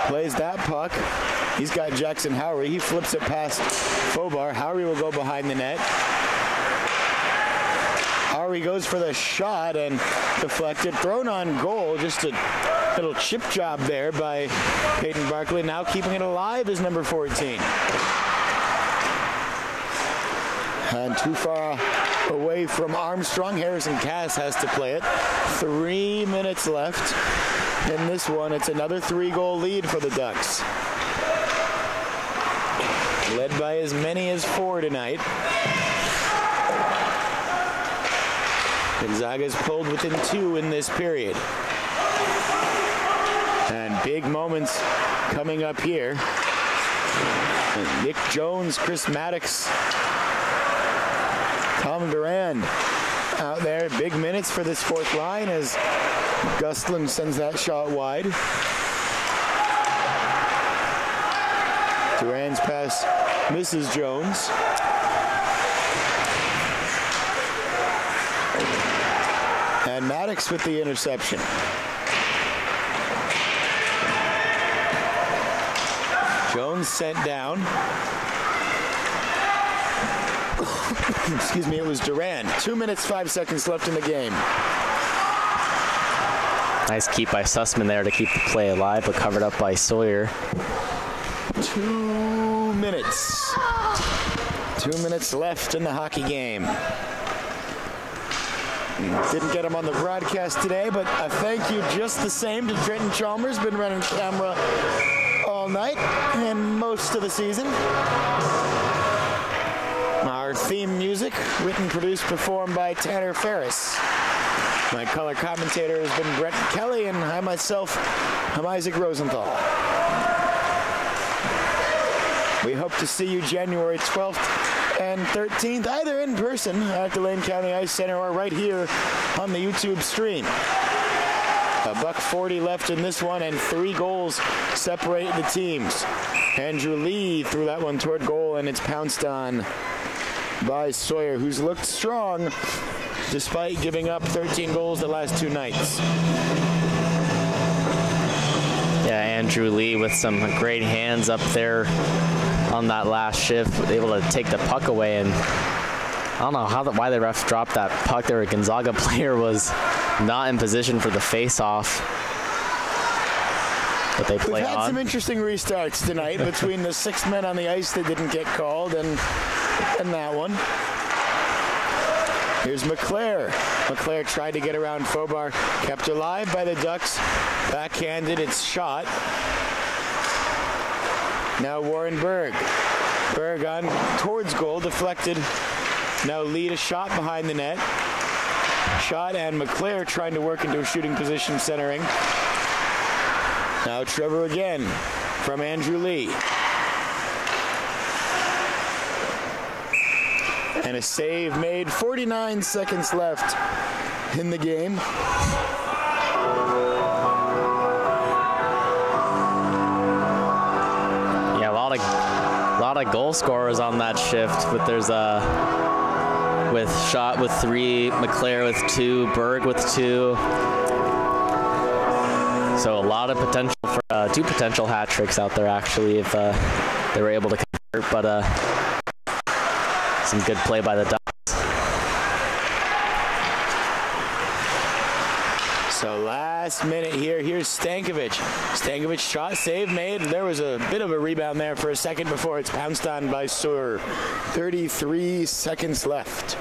plays that puck. He's got Jackson Howery. He flips it past Fobar. Howery will go behind the net. Howery goes for the shot and deflected. Thrown on goal. Just a little chip job there by Peyton Barkley. Now keeping it alive is number 14. And too far away from Armstrong. Harrison Cass has to play it. 3 minutes left in this one. It's another 3-goal lead for the Ducks. Led by as many as 4 tonight. Gonzaga's pulled within 2 in this period. And big moments coming up here. And Nick Jones, Chris Maddox, Tom Durand out there. Big minutes for this 4th line as Gustlin sends that shot wide. Durand's pass misses Jones. And Maddox with the interception. Jones sent down. Excuse me, it was Durant. 2 minutes, 5 seconds left in the game. Nice keep by Sussman there to keep the play alive, but covered up by Sawyer. 2 minutes. 2 minutes left in the hockey game. Didn't get him on the broadcast today, but a thank you just the same to Trenton Chalmers. Been running camera all night and most of the season. Our theme music, written, produced, performed by Tanner Ferris. My color commentator has been Brett Kelly, and I myself am Isaac Rosenthal. We hope to see you January 12th and 13th, either in person at the Lane County Ice Center or right here on the YouTube stream. $1:40 left in this one, and 3 goals separate the teams. Andrew Lee threw that one toward goal, and it's pounced on by Sawyer, who's looked strong despite giving up 13 goals the last 2 nights. Yeah, Andrew Lee with some great hands up there on that last shift, able to take the puck away, and I don't know why the ref dropped that puck there. A Gonzaga player was not in position for the face-off, but they play on. We've had some interesting restarts tonight between the 6 men on the ice that didn't get called and that one. Here's McClare. McClare tried to get around Fobar, kept alive by the Ducks. Backhanded, it's shot. Now Warren Berg. Berg on towards goal, deflected. Now lead a shot behind the net. Shot, and McClare trying to work into a shooting position, centering. Now Trevor again from Andrew Lee. And a save made. 49 seconds left in the game. Yeah, a lot of goal scorers on that shift, but there's with Schott with 3, McClare with 2, Berg with 2. So a lot of potential for 2 potential hat tricks out there actually if they were able to convert, but some good play by the Ducks. So last minute here, here's Stankovic. Stankovic shot, save made. There was a bit of a rebound there for a second before it's pounced on by Sawyer. 33 seconds left.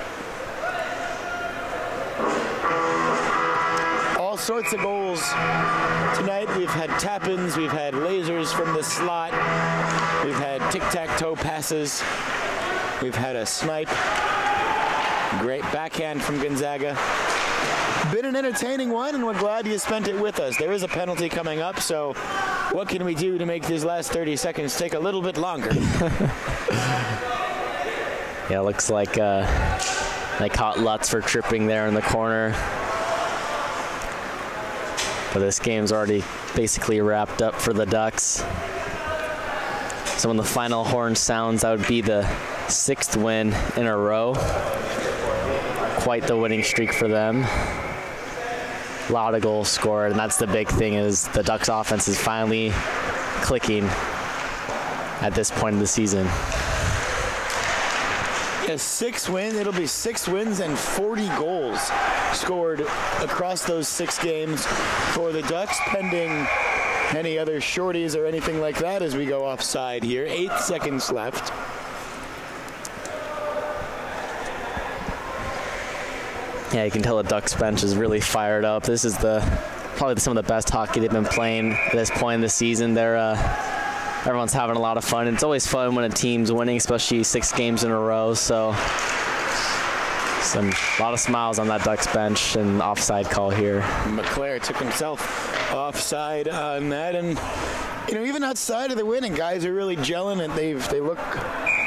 All sorts of goals tonight. We've had tap-ins, we've had lasers from the slot, we've had tic-tac-toe passes, we've had a snipe. Great backhand from Gonzaga. Been an entertaining one, and we're glad you spent it with us. There is a penalty coming up, so what can we do to make these last 30 seconds take a little bit longer? Yeah, looks like they caught Lutz for tripping there in the corner. But this game's already basically wrapped up for the Ducks. So when the final horn sounds, that would be the 6th win in a row. Quite the winning streak for them. A lot of goals scored, and that's the big thing, is the Ducks offense is finally clicking at this point in the season. A 6 win, it'll be 6 wins and 40 goals scored across those 6 games for the Ducks, pending any other shorties or anything like that as we go offside here. 8 seconds left. Yeah, you can tell the Ducks bench is really fired up. This is probably some of the best hockey they've been playing at this point in the season. Everyone's having a lot of fun. It's always fun when a team's winning, especially 6 games in a row. So a lot of smiles on that Ducks bench, and offside call here. McClare took himself offside on that, and even outside of the winning, guys are really gelling, and they look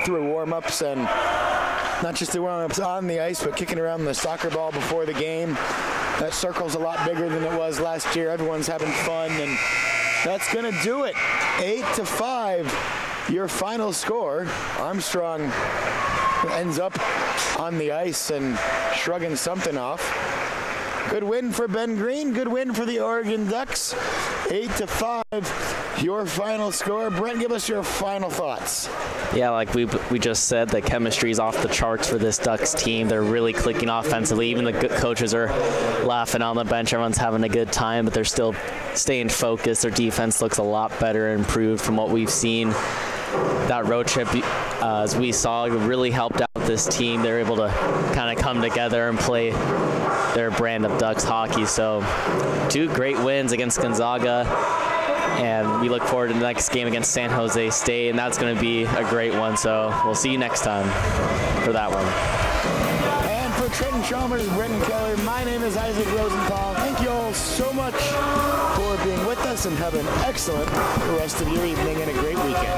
through warm-ups, and not just the warm-ups on the ice, but kicking around the soccer ball before the game. That circle's a lot bigger than it was last year. Everyone's having fun, and that's going to do it. 8-5, your final score. Armstrong ends up on the ice and shrugging something off. Good win for Ben Green. Good win for the Oregon Ducks. 8-5, your final score. Brent, give us your final thoughts. Yeah, like we just said, the chemistry is off the charts for this Ducks team. They're really clicking offensively. Even the good coaches are laughing on the bench. Everyone's having a good time, but they're still staying focused. Their defense looks a lot better and improved from what we've seen. That road trip, as we saw, really helped out this team. They're able to kind of come together and play their brand of Ducks hockey. So 2 great wins against Gonzaga. And we look forward to the next game against San Jose State, and that's going to be a great one. So we'll see you next time for that one. And for Trenton Chalmers, Brenton Keller, my name is Isaac Rosenthal. Thank you all so much for being with us, and have an excellent rest of your evening and a great weekend.